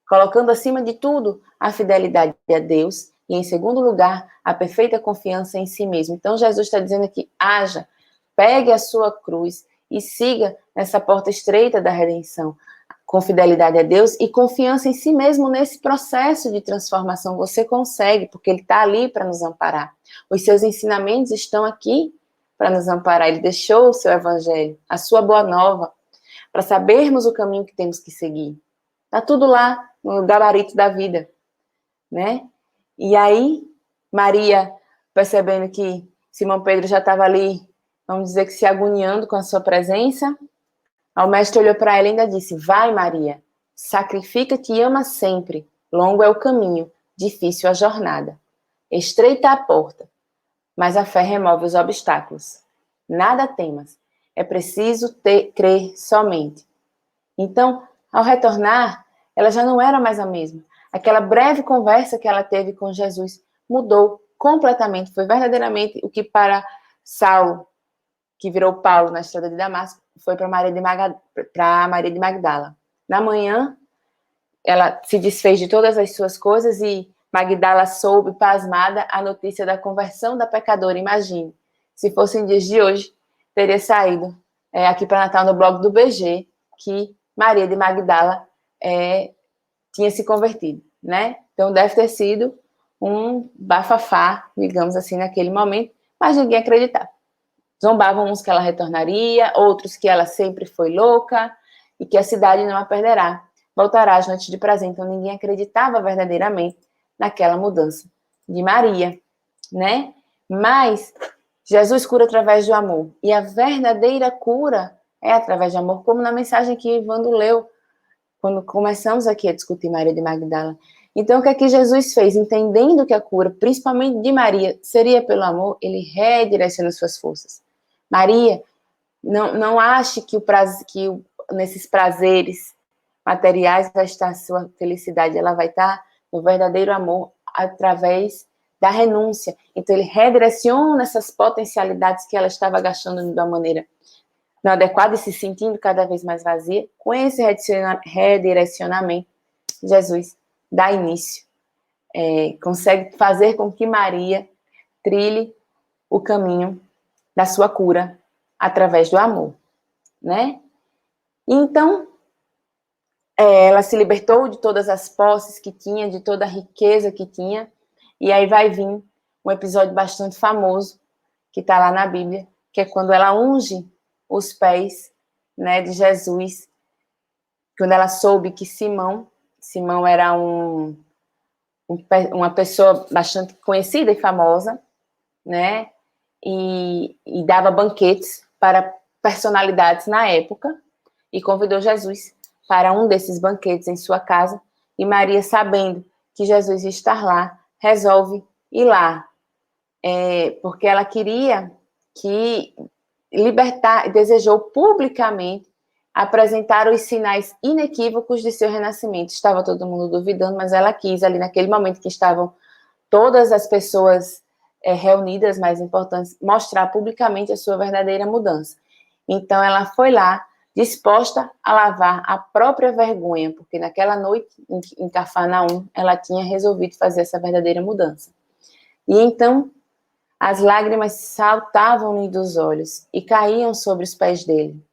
colocando acima de tudo a fidelidade a Deus e, em segundo lugar, a perfeita confiança em si mesmo. Então, Jesus está dizendo aqui: haja, pegue a sua cruz e siga nessa porta estreita da redenção, com fidelidade a Deus e confiança em si mesmo nesse processo de transformação. Você consegue, porque Ele está ali para nos amparar. Os seus ensinamentos estão aqui para nos amparar. Ele deixou o seu evangelho, a sua boa nova, para sabermos o caminho que temos que seguir. Está tudo lá no gabarito da vida, né? E aí, Maria, percebendo que Simão Pedro já estava ali, vamos dizer que se agoniando com a sua presença, o mestre olhou para ela e ainda disse: vai, Maria, sacrifica-te e ama sempre. Longo é o caminho, difícil a jornada. Estreita a porta, mas a fé remove os obstáculos. Nada temas, é preciso crer somente. Então, ao retornar, ela já não era mais a mesma. Aquela breve conversa que ela teve com Jesus mudou completamente. Foi verdadeiramente o que para Saulo, que virou Paulo na estrada de Damasco, foi para Maria de Magdala. Na manhã, ela se desfez de todas as suas coisas e Magdala soube, pasmada, a notícia da conversão da pecadora. Imagine, se fosse em dias de hoje, teria saído aqui para Natal no blog do BG, que Maria de Magdala tinha se convertido, né? Então deve ter sido um bafafá, digamos assim, naquele momento, mas ninguém acreditava. Zombavam uns que ela retornaria, outros que ela sempre foi louca e que a cidade não a perderá. Voltará às noites de prazer. Então ninguém acreditava verdadeiramente naquela mudança de Maria, né? Mas Jesus cura através do amor. E a verdadeira cura é através do amor, como na mensagem que Evandro leu, quando começamos aqui a discutir Maria de Magdala. Então, o que é que Jesus fez? Entendendo que a cura, principalmente de Maria, seria pelo amor, ele redireciona suas forças. Maria, não ache que nesses prazeres materiais vai estar a sua felicidade. Ela vai estar no verdadeiro amor através da renúncia. Então, ele redireciona essas potencialidades que ela estava gastando de uma maneira não adequada e se sentindo cada vez mais vazia. Com esse redirecionamento, Jesus dá início, consegue fazer com que Maria trilhe o caminho da sua cura através do amor, né? Então, ela se libertou de todas as posses que tinha, de toda a riqueza que tinha, e aí vai vir um episódio bastante famoso, que está lá na Bíblia, que é quando ela unge os pés, né, de Jesus, quando ela soube que Simão era uma pessoa bastante conhecida e famosa, né, e dava banquetes para personalidades na época, e convidou Jesus para um desses banquetes em sua casa, e Maria, sabendo que Jesus ia estar lá, resolve ir lá, porque ela queria que desejou publicamente apresentar os sinais inequívocos de seu renascimento. Estava todo mundo duvidando, mas ela quis, ali naquele momento que estavam todas as pessoas reunidas mais importantes, mostrar publicamente a sua verdadeira mudança. Então, ela foi lá, disposta a lavar a própria vergonha, porque naquela noite em Cafarnaum, ela tinha resolvido fazer essa verdadeira mudança. E então, as lágrimas saltavam-lhe dos olhos e caíam sobre os pés dele.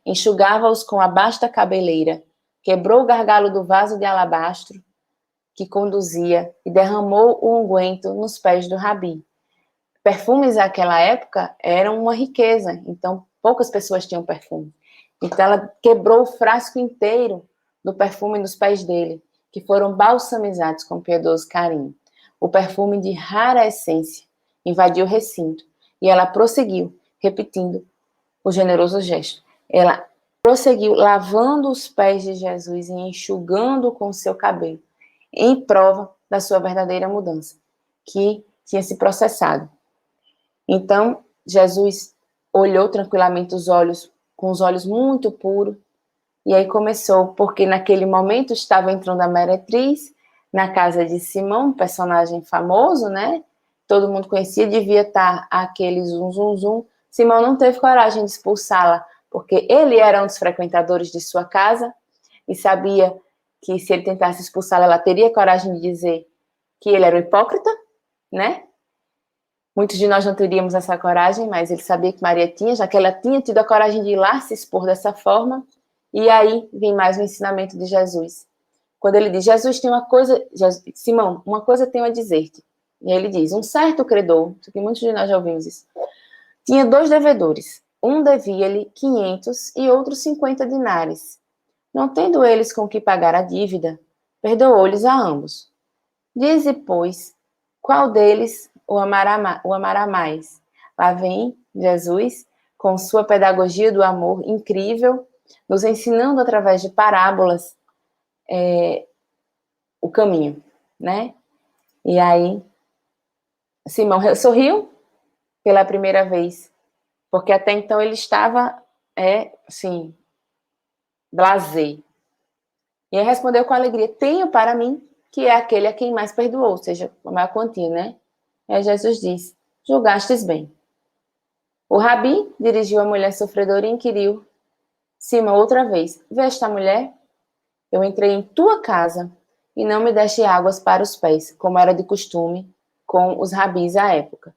Enxugava-os com a basta cabeleira, quebrou o gargalo do vaso de alabastro que conduzia e derramou o unguento nos pés do rabi. Perfumes naquela época eram uma riqueza, então poucas pessoas tinham perfume. Então ela quebrou o frasco inteiro do perfume nos pés dele, que foram balsamizados com piedoso carinho. O perfume de rara essência invadiu o recinto e ela prosseguiu, repetindo o generoso gesto. Ela prosseguiu lavando os pés de Jesus e enxugando com seu cabelo, em prova da sua verdadeira mudança, que tinha se processado. Então, Jesus olhou tranquilamente os olhos, com os olhos muito puros, e aí começou, porque naquele momento estava entrando a meretriz na casa de Simão, um personagem famoso, né? Todo mundo conhecia, devia estar aquele zum, zum, zum. Simão não teve coragem de expulsá-la, porque ele era um dos frequentadores de sua casa e sabia que se ele tentasse expulsá-la, ela teria coragem de dizer que ele era um hipócrita, né? Muitos de nós não teríamos essa coragem, mas ele sabia que Maria tinha, já que ela tinha tido a coragem de ir lá se expor dessa forma. E aí vem mais um ensinamento de Jesus. Quando ele diz, Jesus tem uma coisa, Simão, uma coisa tenho a dizer-te. E aí ele diz, um certo credor, que muitos de nós já ouvimos isso, tinha 2 devedores. Um devia-lhe 500 e outro 50 dinares. Não tendo eles com que pagar a dívida, perdoou-lhes a ambos. Dize, pois, qual deles o amará mais? Lá vem Jesus, com sua pedagogia do amor incrível, nos ensinando através de parábolas o caminho, né? E aí, Simão sorriu pela primeira vez, porque até então ele estava, assim, blasé. E aí respondeu com alegria, tenho para mim, que é aquele a quem mais perdoou, ou seja, a maior quantia, né? E aí Jesus disse, julgastes bem. O rabi dirigiu a mulher sofredora e inquiriu, Simão outra vez, vê esta mulher? Eu entrei em tua casa e não me deste águas para os pés, como era de costume com os rabis à época.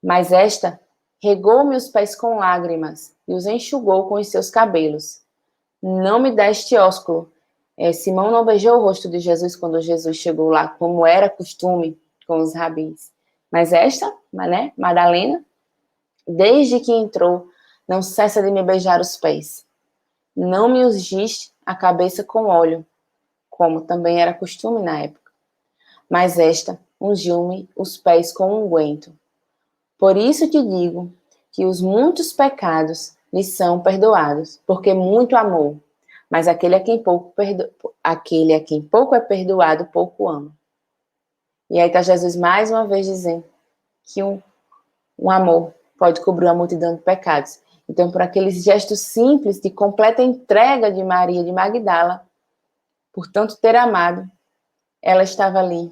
Mas esta regou-me os pés com lágrimas e os enxugou com os seus cabelos. Não me deste ósculo. Simão não beijou o rosto de Jesus quando Jesus chegou lá, como era costume com os rabis. Mas esta, né, Madalena, desde que entrou, não cessa de me beijar os pés. Não me ungiste a cabeça com óleo, como também era costume na época. Mas esta ungiu-me os pés com unguento. Por isso te digo que os muitos pecados lhe são perdoados, porque muito amou. Mas aquele a quem pouco é perdoado, pouco ama. E aí está Jesus mais uma vez dizendo que um amor pode cobrir uma multidão de pecados. Então, por aqueles gestos simples de completa entrega de Maria de Magdala, por tanto ter amado, ela estava ali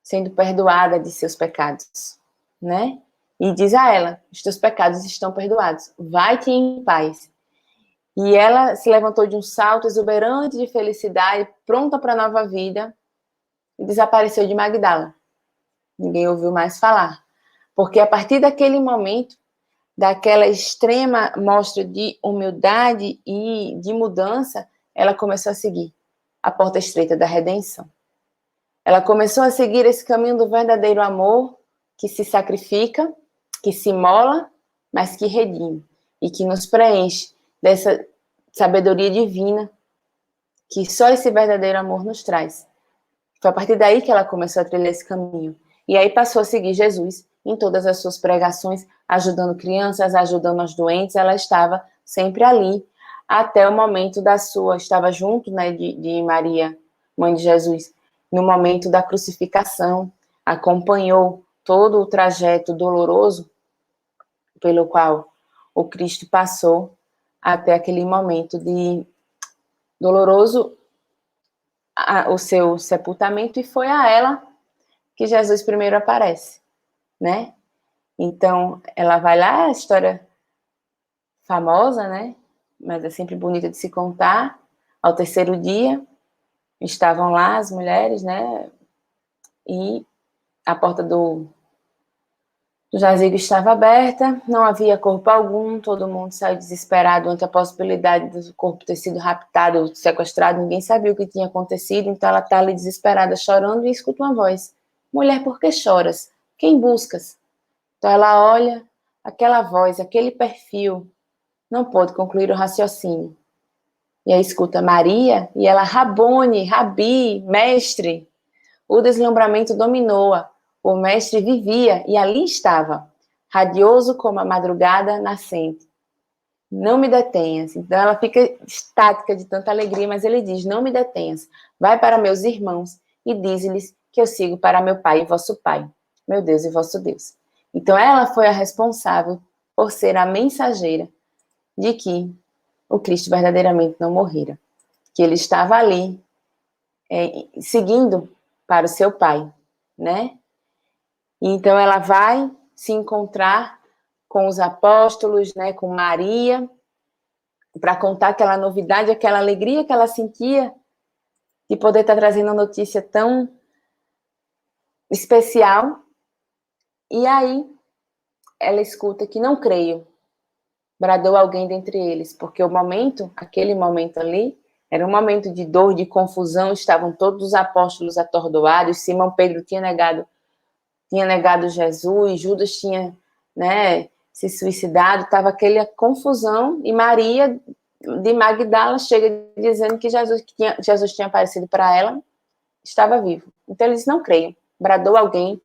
sendo perdoada de seus pecados, né? E diz a ela, os teus pecados estão perdoados, vai-te em paz. E ela se levantou de um salto exuberante de felicidade, pronta para a nova vida, e desapareceu de Magdala. Ninguém ouviu mais falar. Porque a partir daquele momento, daquela extrema mostra de humildade e de mudança, ela começou a seguir a porta estreita da redenção. Ela começou a seguir esse caminho do verdadeiro amor, que se sacrifica, que se imola, mas que redime e que nos preenche dessa sabedoria divina que só esse verdadeiro amor nos traz. Foi a partir daí que ela começou a trilhar esse caminho. E aí passou a seguir Jesus em todas as suas pregações, ajudando crianças, ajudando os doentes. Ela estava sempre ali, até o momento estava junto, né, de Maria, mãe de Jesus, no momento da crucificação, acompanhou todo o trajeto doloroso pelo qual o Cristo passou até aquele momento de doloroso, o seu sepultamento, e foi a ela que Jesus primeiro aparece, né? Então, ela vai lá, a história famosa, né? Mas é sempre bonita de se contar. Ao terceiro dia, estavam lá as mulheres, né? E a porta do jazigo estava aberta, não havia corpo algum, todo mundo saiu desesperado ante a possibilidade do corpo ter sido raptado ou sequestrado, ninguém sabia o que tinha acontecido, então ela está ali desesperada, chorando, e escuta uma voz: mulher, por que choras? Quem buscas? Então ela olha aquela voz, aquele perfil, não pôde concluir o raciocínio. E aí escuta Maria, e ela: Rabone, Rabi, mestre. O deslumbramento dominou-a. O mestre vivia e ali estava, radioso como a madrugada nascente. Não me detenhas. Então ela fica estática de tanta alegria, mas ele diz: não me detenhas. Vai para meus irmãos e dize-lhes que eu sigo para meu Pai e vosso Pai, meu Deus e vosso Deus. Então ela foi a responsável por ser a mensageira de que o Cristo verdadeiramente não morrera, que ele estava ali, seguindo para o seu Pai, né? Então ela vai se encontrar com os apóstolos, né, com Maria, para contar aquela novidade, aquela alegria que ela sentia de poder estar trazendo uma notícia tão especial. E aí ela escuta que não creio, bradou alguém dentre eles, porque o momento, aquele momento ali, era um momento de dor, de confusão, estavam todos os apóstolos atordoados, Simão Pedro tinha negado Jesus, Judas tinha, né, se suicidado, estava aquela confusão, e Maria de Magdala chega dizendo que Jesus tinha aparecido para ela, estava vivo. Então eles não creem, bradou alguém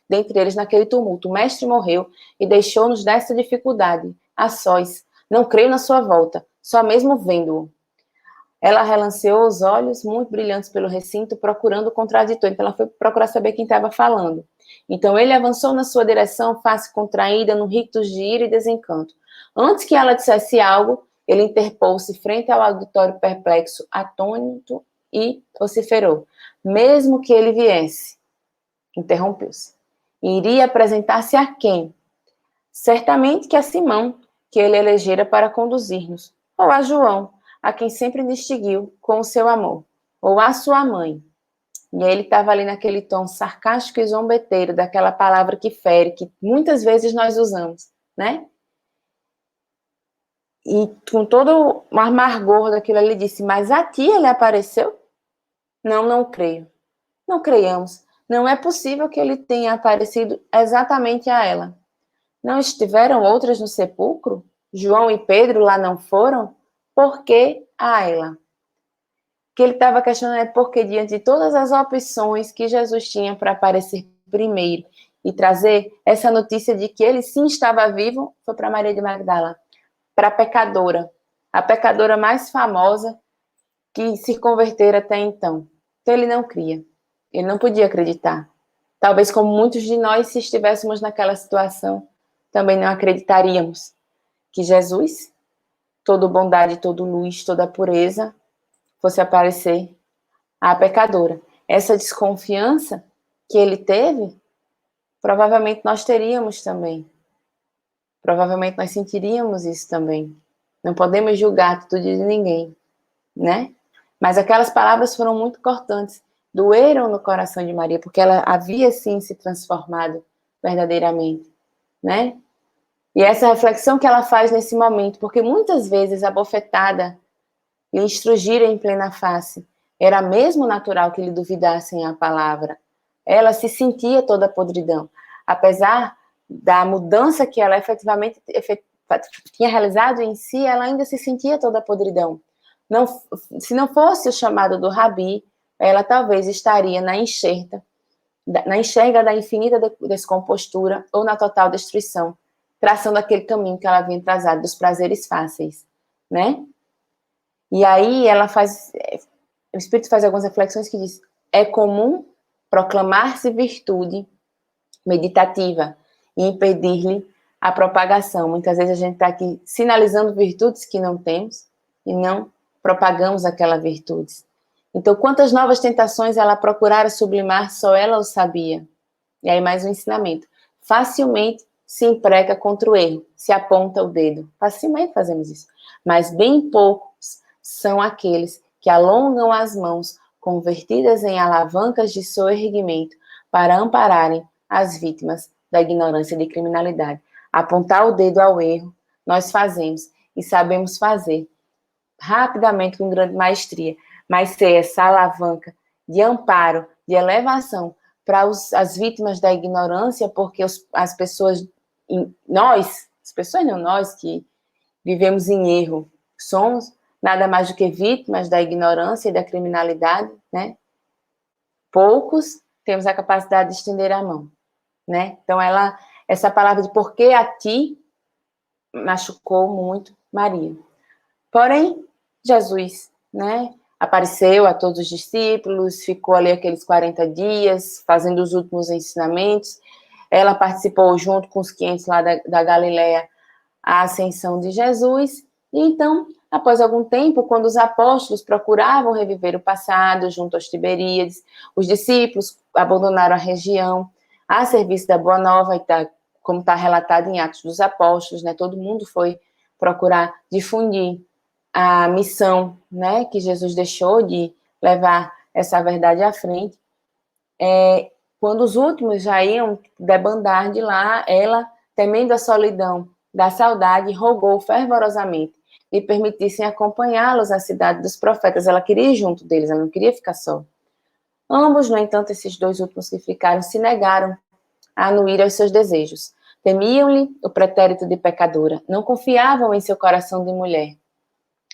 dentre eles naquele tumulto: o mestre morreu e deixou-nos dessa dificuldade, a sós, não creio na sua volta, só mesmo vendo-o. Ela relanceou os olhos muito brilhantes pelo recinto, procurando o contraditor. Então ela foi procurar saber quem estava falando. Então ele avançou na sua direção, face contraída, num ricto de ira e desencanto. Antes que ela dissesse algo, ele interpôs-se frente ao auditório perplexo, atônito, e vociferou: mesmo que ele viesse, interrompeu-se, iria apresentar-se a quem? Certamente que a Simão, que ele elegera para conduzir-nos, ou a João, a quem sempre distinguiu com o seu amor, ou a sua mãe. E aí ele estava ali naquele tom sarcástico e zombeteiro, daquela palavra que fere, que muitas vezes nós usamos, né? E com todo o amargor daquilo, ele disse: mas a ti ele apareceu? Não, não creio. Não creiamos. Não é possível que ele tenha aparecido exatamente a ela. Não estiveram outras no sepulcro? João e Pedro lá não foram? Por que a ela? O que ele estava questionando é porque, diante de todas as opções que Jesus tinha para aparecer primeiro e trazer essa notícia de que ele sim estava vivo, foi para Maria de Magdala, para a pecadora mais famosa que se convertera até então. Então ele não cria, ele não podia acreditar. Talvez como muitos de nós, se estivéssemos naquela situação, também não acreditaríamos que Jesus, toda bondade, toda luz, toda pureza, fosse aparecer à pecadora. Essa desconfiança que ele teve, provavelmente nós teríamos também. Provavelmente nós sentiríamos isso também. Não podemos julgar a atitude de ninguém, né? Mas aquelas palavras foram muito cortantes, doeram no coração de Maria, porque ela havia, sim, se transformado verdadeiramente, né? E essa reflexão que ela faz nesse momento, porque muitas vezes a bofetada lhe instrugira em plena face, era mesmo natural que lhe duvidassem a palavra. Ela se sentia toda podridão, apesar da mudança que ela efetivamente tinha realizado em si, ela ainda se sentia toda podridão. Não, se não fosse o chamado do Rabi, ela talvez estaria na enxerga da infinita descompostura ou na total destruição, traçando aquele caminho que ela havia trazado dos prazeres fáceis, né? E aí ela faz, o Espírito faz algumas reflexões que diz: é comum proclamar-se virtude meditativa e impedir-lhe a propagação. Muitas vezes a gente está aqui sinalizando virtudes que não temos e não propagamos aquelas virtudes. Então, quantas novas tentações ela procurara sublimar, só ela o sabia. E aí mais um ensinamento. Facilmente se emprega contra o erro, se aponta o dedo. Facilmente fazemos isso. Mas bem poucos são aqueles que alongam as mãos, convertidas em alavancas de soerguimento, para ampararem as vítimas da ignorância e de criminalidade. Apontar o dedo ao erro, nós fazemos e sabemos fazer rapidamente, com grande maestria, mas ser essa alavanca de amparo, de elevação para as vítimas da ignorância, porque as pessoas, nós que vivemos em erro, somos nada mais do que vítimas da ignorância e da criminalidade, né? Poucos temos a capacidade de estender a mão, né? Então, essa palavra de por que a ti machucou muito Maria. Porém, Jesus, né, apareceu a todos os discípulos, ficou ali aqueles 40 dias, fazendo os últimos ensinamentos. Ela participou junto com os 500 lá da Galileia, a ascensão de Jesus. E então, após algum tempo, quando os apóstolos procuravam reviver o passado junto aos Tiberíades, os discípulos abandonaram a região a serviço da Boa Nova, como está relatado em Atos dos Apóstolos, né, todo mundo foi procurar difundir a missão, né, que Jesus deixou de levar essa verdade à frente. Quando os últimos já iam debandar de lá, ela, temendo a solidão da saudade, rogou fervorosamente lhe permitissem acompanhá-los à cidade dos profetas. Ela queria ir junto deles, ela não queria ficar só. Ambos, no entanto, esses dois últimos que ficaram, se negaram a anuir aos seus desejos. Temiam-lhe o pretérito de pecadora, não confiavam em seu coração de mulher.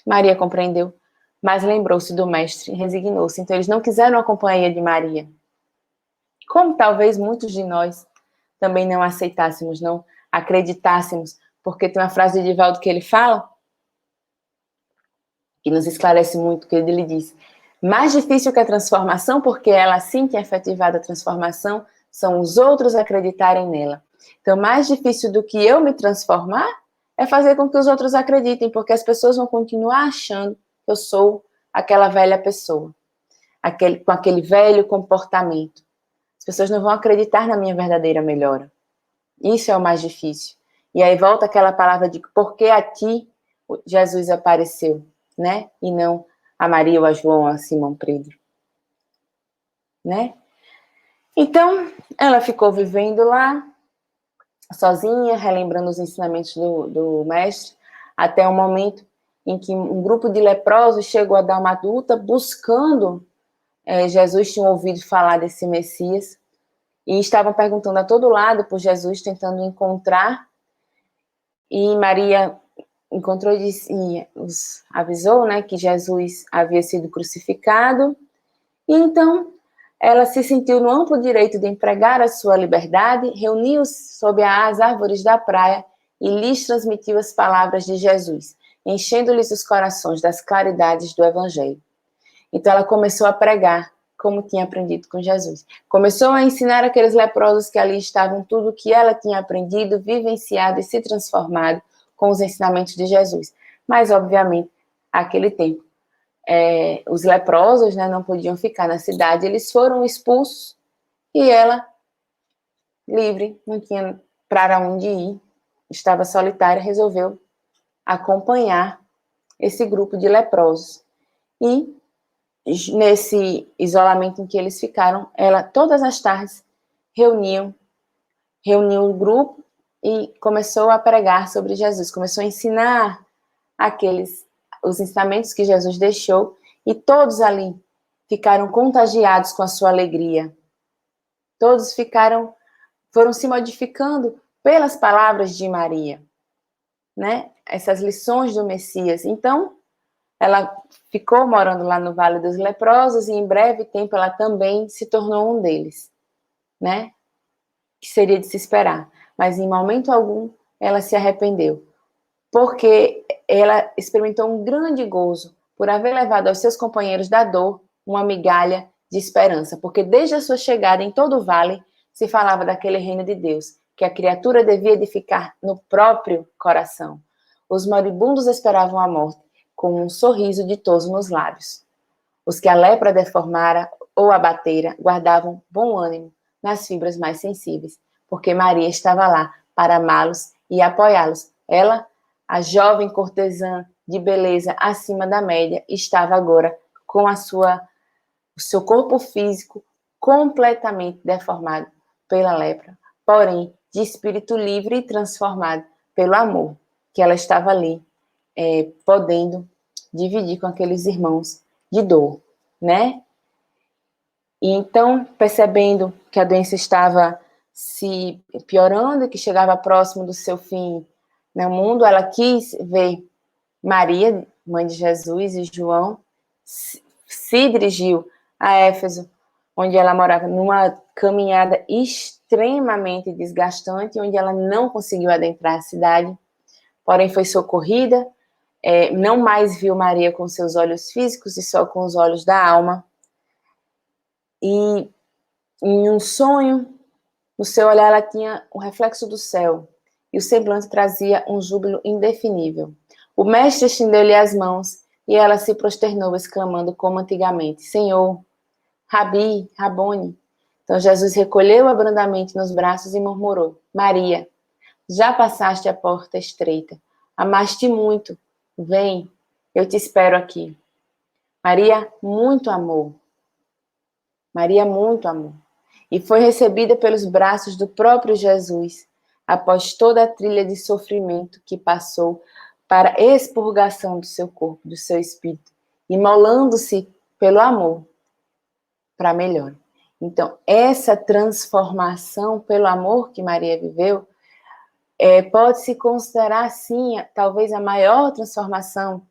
Maria compreendeu, mas lembrou-se do mestre e resignou-se. Então, eles não quiseram a companhia de Maria. Como talvez muitos de nós também não aceitássemos, não acreditássemos, porque tem uma frase de Divaldo que ele fala, que nos esclarece muito, que ele diz: mais difícil que a transformação, porque ela sim tem efetivado a transformação, são os outros acreditarem nela. Então, mais difícil do que eu me transformar é fazer com que os outros acreditem, porque as pessoas vão continuar achando que eu sou aquela velha pessoa, com aquele velho comportamento. As pessoas não vão acreditar na minha verdadeira melhora. Isso é o mais difícil. E aí volta aquela palavra de por que a ti Jesus apareceu, né? E não a Maria, ou a João, ou a Simão Pedro, né? Então, ela ficou vivendo lá, sozinha, relembrando os ensinamentos do mestre, até o momento em que um grupo de leprosos chegou a dar uma luta buscando Jesus, tinham ouvido falar desse Messias, e estavam perguntando a todo lado por Jesus, tentando encontrar, e Maria encontrou e os avisou, né, que Jesus havia sido crucificado, e então ela se sentiu no amplo direito de empregar a sua liberdade, reuniu-se sob as árvores da praia e lhes transmitiu as palavras de Jesus, enchendo-lhes os corações das claridades do Evangelho. Então ela começou a pregar como tinha aprendido com Jesus. Começou a ensinar aqueles leprosos que ali estavam tudo o que ela tinha aprendido, vivenciado e se transformado com os ensinamentos de Jesus. Mas, obviamente, naquele tempo, os leprosos, né, não podiam ficar na cidade, eles foram expulsos E ela, livre, não tinha para onde ir, estava solitária, resolveu acompanhar esse grupo de leprosos. E nesse isolamento em que eles ficaram, ela todas as tardes reuniu o grupo e começou a pregar sobre Jesus, começou a ensinar os ensinamentos que Jesus deixou, e todos ali ficaram contagiados com a sua alegria. Todos foram se modificando pelas palavras de Maria, né? Essas lições do Messias. Então, ela ficou morando lá no Vale dos Leprosos e em breve tempo ela também se tornou um deles, né? Que seria de se esperar. Mas em momento algum ela se arrependeu, porque ela experimentou um grande gozo por haver levado aos seus companheiros da dor uma migalha de esperança, porque desde a sua chegada em todo o vale se falava daquele reino de Deus, que a criatura devia edificar no próprio coração. Os moribundos esperavam a morte, com um sorriso ditoso nos lábios. Os que a lepra deformara ou abatera guardavam bom ânimo nas fibras mais sensíveis, porque Maria estava lá para amá-los e apoiá-los. Ela, a jovem cortesã de beleza acima da média, estava agora com o seu corpo físico completamente deformado pela lepra, porém de espírito livre e transformado pelo amor que ela estava ali, podendo dividir com aqueles irmãos de dor, né? E então, percebendo que a doença estava se piorando, que chegava próximo do seu fim no mundo, ela quis ver Maria, mãe de Jesus, e João, se dirigiu a Éfeso, onde ela morava, numa caminhada extremamente desgastante, onde ela não conseguiu adentrar a cidade, porém foi socorrida, não mais viu Maria com seus olhos físicos e só com os olhos da alma. E em um sonho, no seu olhar ela tinha um reflexo do céu, e o semblante trazia um júbilo indefinível. O mestre estendeu-lhe as mãos, e ela se prosternou, exclamando como antigamente, Senhor, Rabi, Rabone. Então Jesus recolheu abrandamente nos braços e murmurou, Maria, já passaste a porta estreita, amaste muito, vem, eu te espero aqui. Maria muito amou. Maria muito amou. E foi recebida pelos braços do próprio Jesus, após toda a trilha de sofrimento que passou para a expurgação do seu corpo, do seu espírito, imolando-se pelo amor para melhor. Então, essa transformação pelo amor que Maria viveu, pode-se considerar, sim, talvez a maior transformação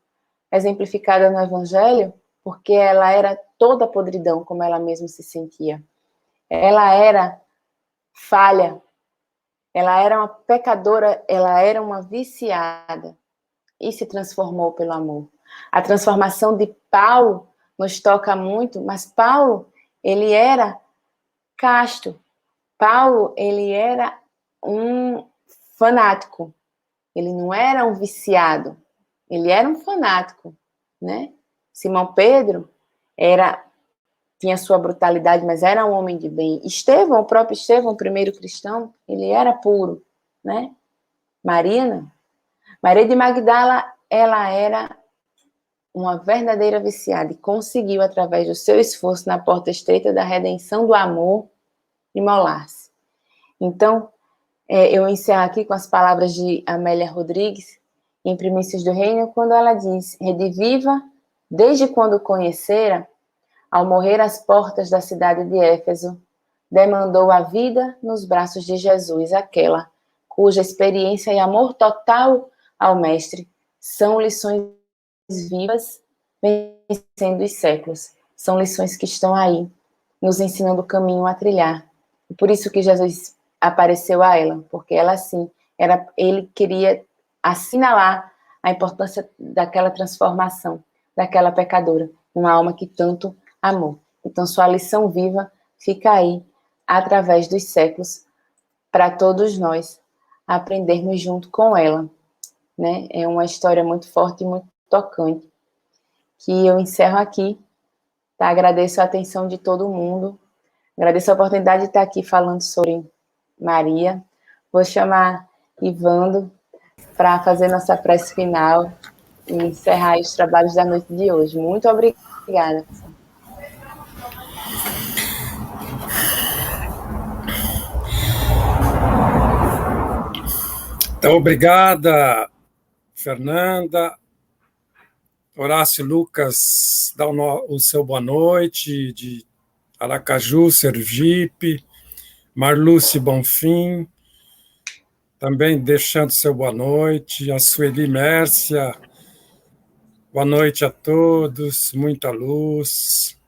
exemplificada no Evangelho, porque ela era toda podridão, como ela mesma se sentia. Ela era falha, ela era uma pecadora, ela era uma viciada e se transformou pelo amor. A transformação de Paulo nos toca muito, mas Paulo, ele era casto. Paulo, ele era um fanático. Ele não era um viciado, ele era um fanático, né? Simão Pedro tinha sua brutalidade, mas era um homem de bem. Estevão, o próprio Estevão, o primeiro cristão, ele era puro, né? Maria de Magdala, ela era uma verdadeira viciada e conseguiu, através do seu esforço na porta estreita da redenção do amor, imolar-se. Então, eu encerro aqui com as palavras de Amélia Rodrigues, em Primícias do Reino, quando ela diz, rediviva, desde quando conhecera, ao morrer às portas da cidade de Éfeso, demandou a vida nos braços de Jesus, aquela cuja experiência e amor total ao Mestre são lições vivas, vencendo os séculos. São lições que estão aí, nos ensinando o caminho a trilhar. E por isso que Jesus apareceu a ela, porque ela, sim, ele queria assinalar a importância daquela transformação, daquela pecadora, uma alma que tanto amor. Então, sua lição viva fica aí, através dos séculos, para todos nós aprendermos junto com ela, né? É uma história muito forte e muito tocante, que eu encerro aqui, tá? Agradeço a atenção de todo mundo, Agradeço a oportunidade de estar aqui falando sobre Maria. Vou chamar Ivando para fazer nossa prece final e encerrar os trabalhos da noite de hoje. Muito obrigada, pessoal. Então, obrigada, Fernanda. Horácio Lucas dá o seu boa noite, de Aracaju, Sergipe. Marluce Bonfim, também deixando seu boa noite. A Sueli Mércia, boa noite a todos, muita luz.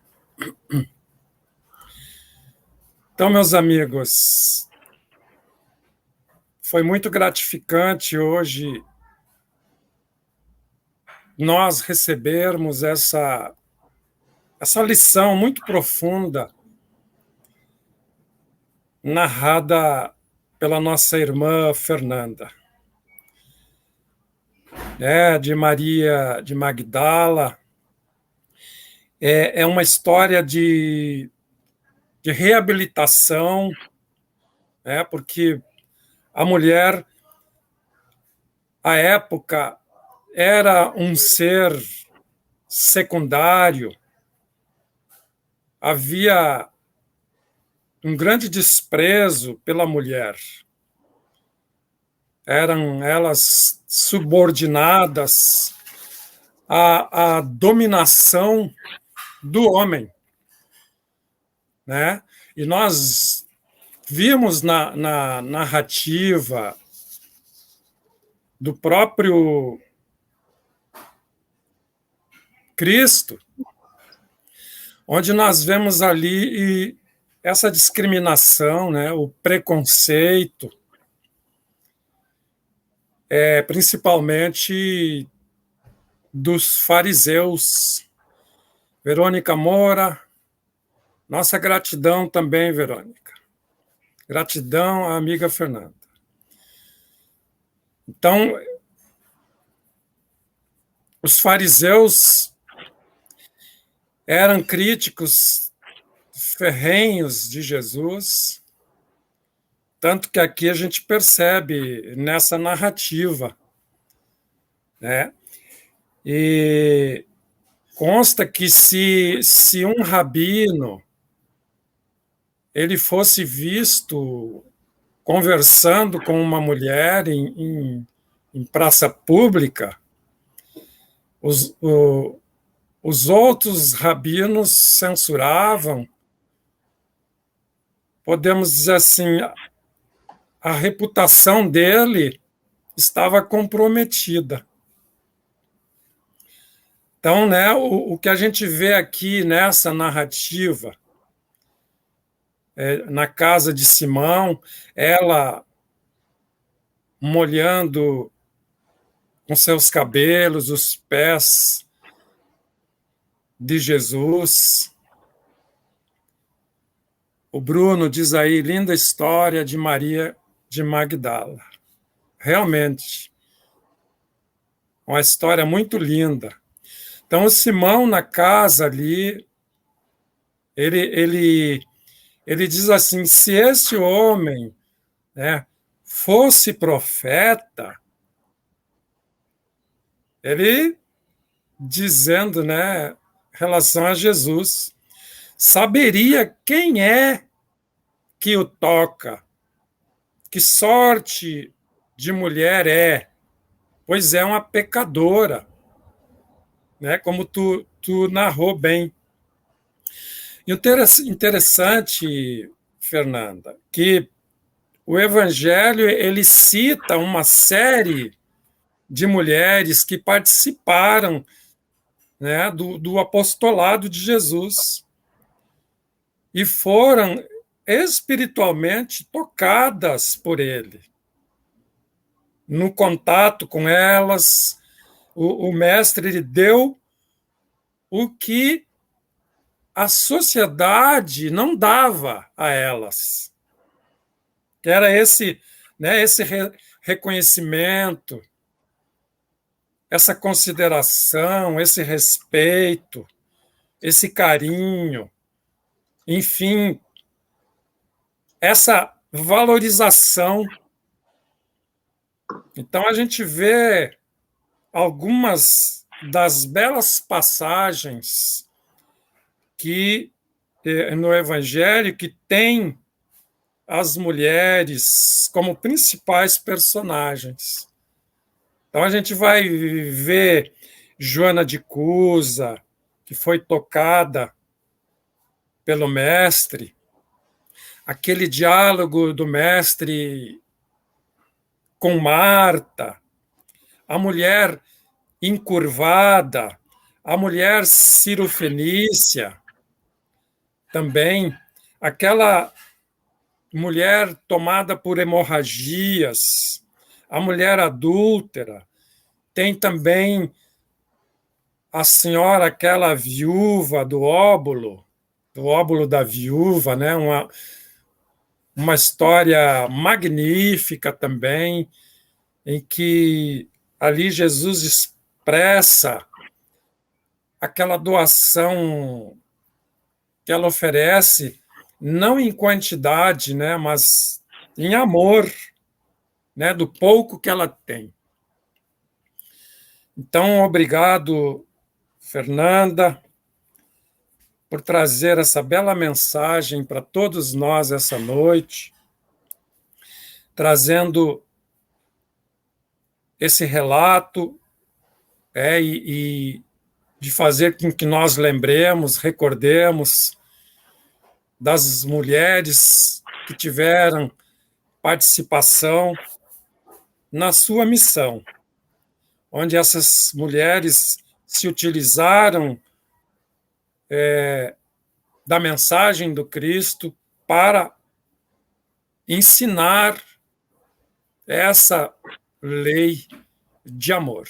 Então, meus amigos, foi muito gratificante hoje nós recebermos essa lição muito profunda narrada pela nossa irmã Fernanda, de Maria de Magdala. É uma história de reabilitação, porque a mulher, à época, era um ser secundário, havia um grande desprezo pela mulher. Eram elas subordinadas à dominação do homem, né? E nós vimos na narrativa do próprio Cristo, onde nós vemos ali essa discriminação, né, o preconceito, principalmente dos fariseus. Verônica Moura, nossa gratidão também, Verônica. Gratidão à amiga Fernanda. Então, os fariseus eram críticos ferrenhos de Jesus, tanto que aqui a gente percebe nessa narrativa, né? E consta que se um rabino ele fosse visto conversando com uma mulher em praça pública, os outros rabinos censuravam, podemos dizer assim, a reputação dele estava comprometida. Então, né, o que a gente vê aqui nessa narrativa, na casa de Simão, ela molhando com seus cabelos os pés de Jesus. O Bruno diz aí, linda história de Maria de Magdala. Realmente, uma história muito linda. Então, o Simão, na casa ali, ele diz assim, se esse homem, né, fosse profeta, ele dizendo, né, em relação a Jesus, saberia quem é que o toca, que sorte de mulher é, pois é uma pecadora, né, como tu narrou bem. E o interessante, Fernanda, que o Evangelho ele cita uma série de mulheres que participaram, né, do apostolado de Jesus e foram espiritualmente tocadas por ele. No contato com elas, o mestre lhe deu o que a sociedade não dava a elas, que era esse reconhecimento, essa consideração, esse respeito, esse carinho, enfim, essa valorização. Então, a gente vê algumas das belas passagens que no Evangelho que tem as mulheres como principais personagens. Então, a gente vai ver Joana de Cusa, que foi tocada pelo mestre, aquele diálogo do mestre com Marta, a mulher encurvada, a mulher cirofenícia, também aquela mulher tomada por hemorragias, a mulher adúltera, tem também a senhora, aquela viúva do óbolo da viúva, né? Uma história magnífica também, em que ali Jesus expressa aquela doação que ela oferece, não em quantidade, né, mas em amor, né, do pouco que ela tem. Então, obrigado, Fernanda, por trazer essa bela mensagem para todos nós essa noite, trazendo esse relato e de fazer com que nós lembremos, recordemos das mulheres que tiveram participação na sua missão, onde essas mulheres se utilizaram da mensagem do Cristo para ensinar essa lei de amor.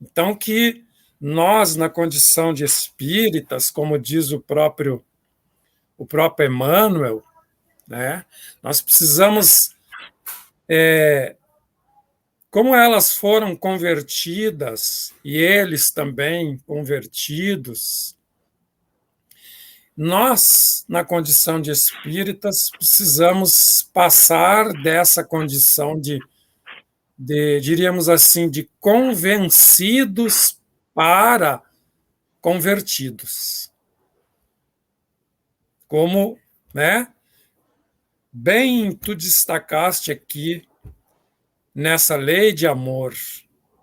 Então, que nós, na condição de espíritas, como diz o próprio Emmanuel, né, nós precisamos, como elas foram convertidas, e eles também convertidos, nós, na condição de espíritas, precisamos passar dessa condição de diríamos assim, de convencidos para convertidos. Como, né, bem tu destacaste aqui nessa lei de amor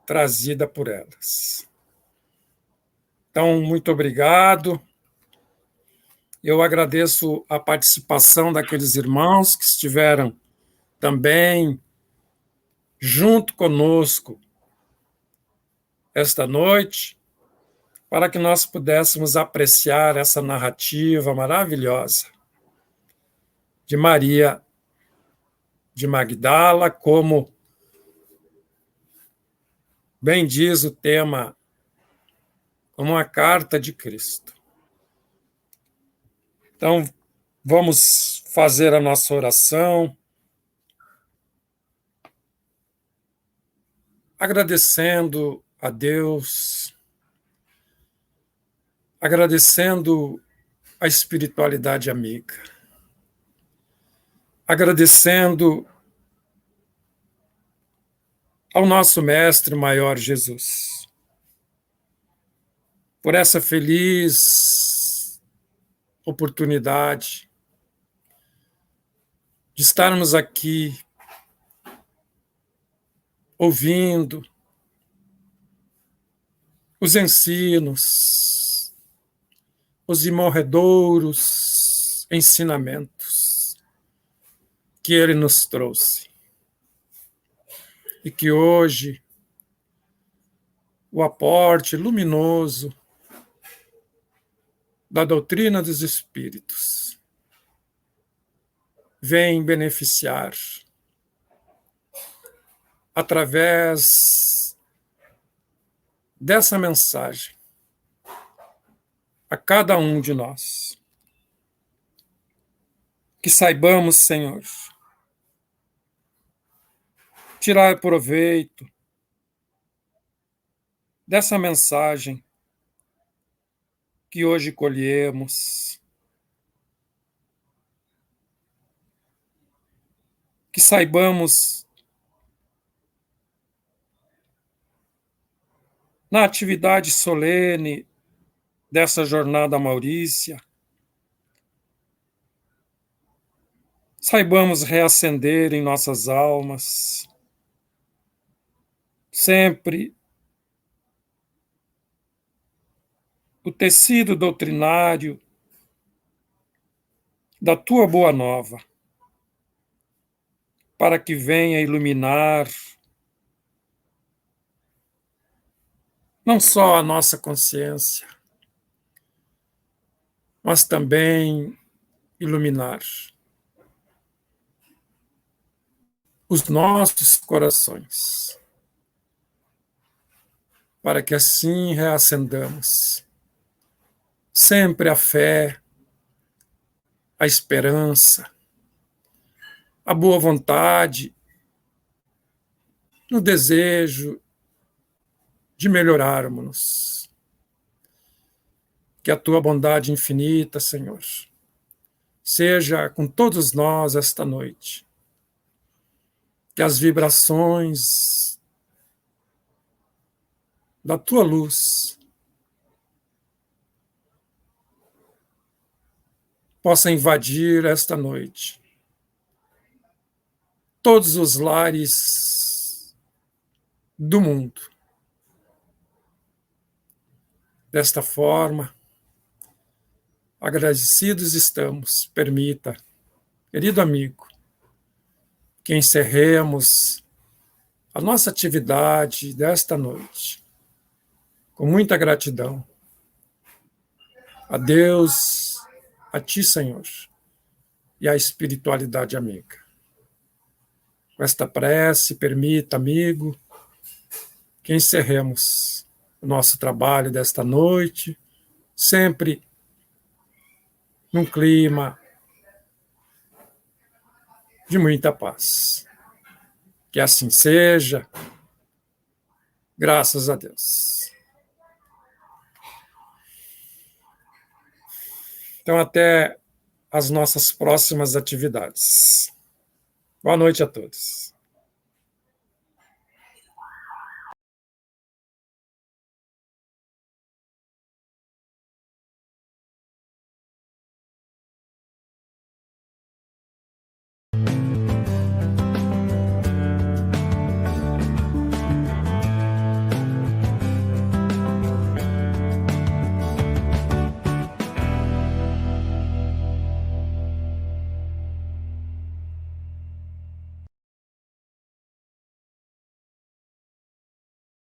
trazida por elas. Então, muito obrigado. Eu agradeço a participação daqueles irmãos que estiveram também junto conosco esta noite, para que nós pudéssemos apreciar essa narrativa maravilhosa de Maria de Magdala, como bem diz o tema, como uma carta de Cristo. Então, vamos fazer a nossa oração, agradecendo a Deus, agradecendo a espiritualidade amiga, agradecendo ao nosso Mestre Maior Jesus, por essa feliz oportunidade de estarmos aqui ouvindo os ensinos, os imorredouros ensinamentos que ele nos trouxe. E que hoje o aporte luminoso da doutrina dos espíritos vem beneficiar através dessa mensagem a cada um de nós. Que saibamos, Senhor, tirar proveito dessa mensagem que hoje colhemos, que saibamos, na atividade solene dessa jornada maurícia, saibamos reacender em nossas almas, sempre o tecido doutrinário da tua boa nova, para que venha iluminar não só a nossa consciência, mas também iluminar os nossos corações, para que assim reacendamos sempre a fé, a esperança, a boa vontade, no desejo de melhorarmos. Que a tua bondade infinita, Senhor, seja com todos nós esta noite. Que as vibrações da tua luz possam invadir esta noite todos os lares do mundo. Desta forma, agradecidos estamos, permita, querido amigo, que encerremos a nossa atividade desta noite com muita gratidão a Deus, a ti, Senhor, e à espiritualidade amiga. Com esta prece, permita, amigo, que encerremos o nosso trabalho desta noite, sempre num clima de muita paz. Que assim seja, graças a Deus. Então, até as nossas próximas atividades. Boa noite a todos.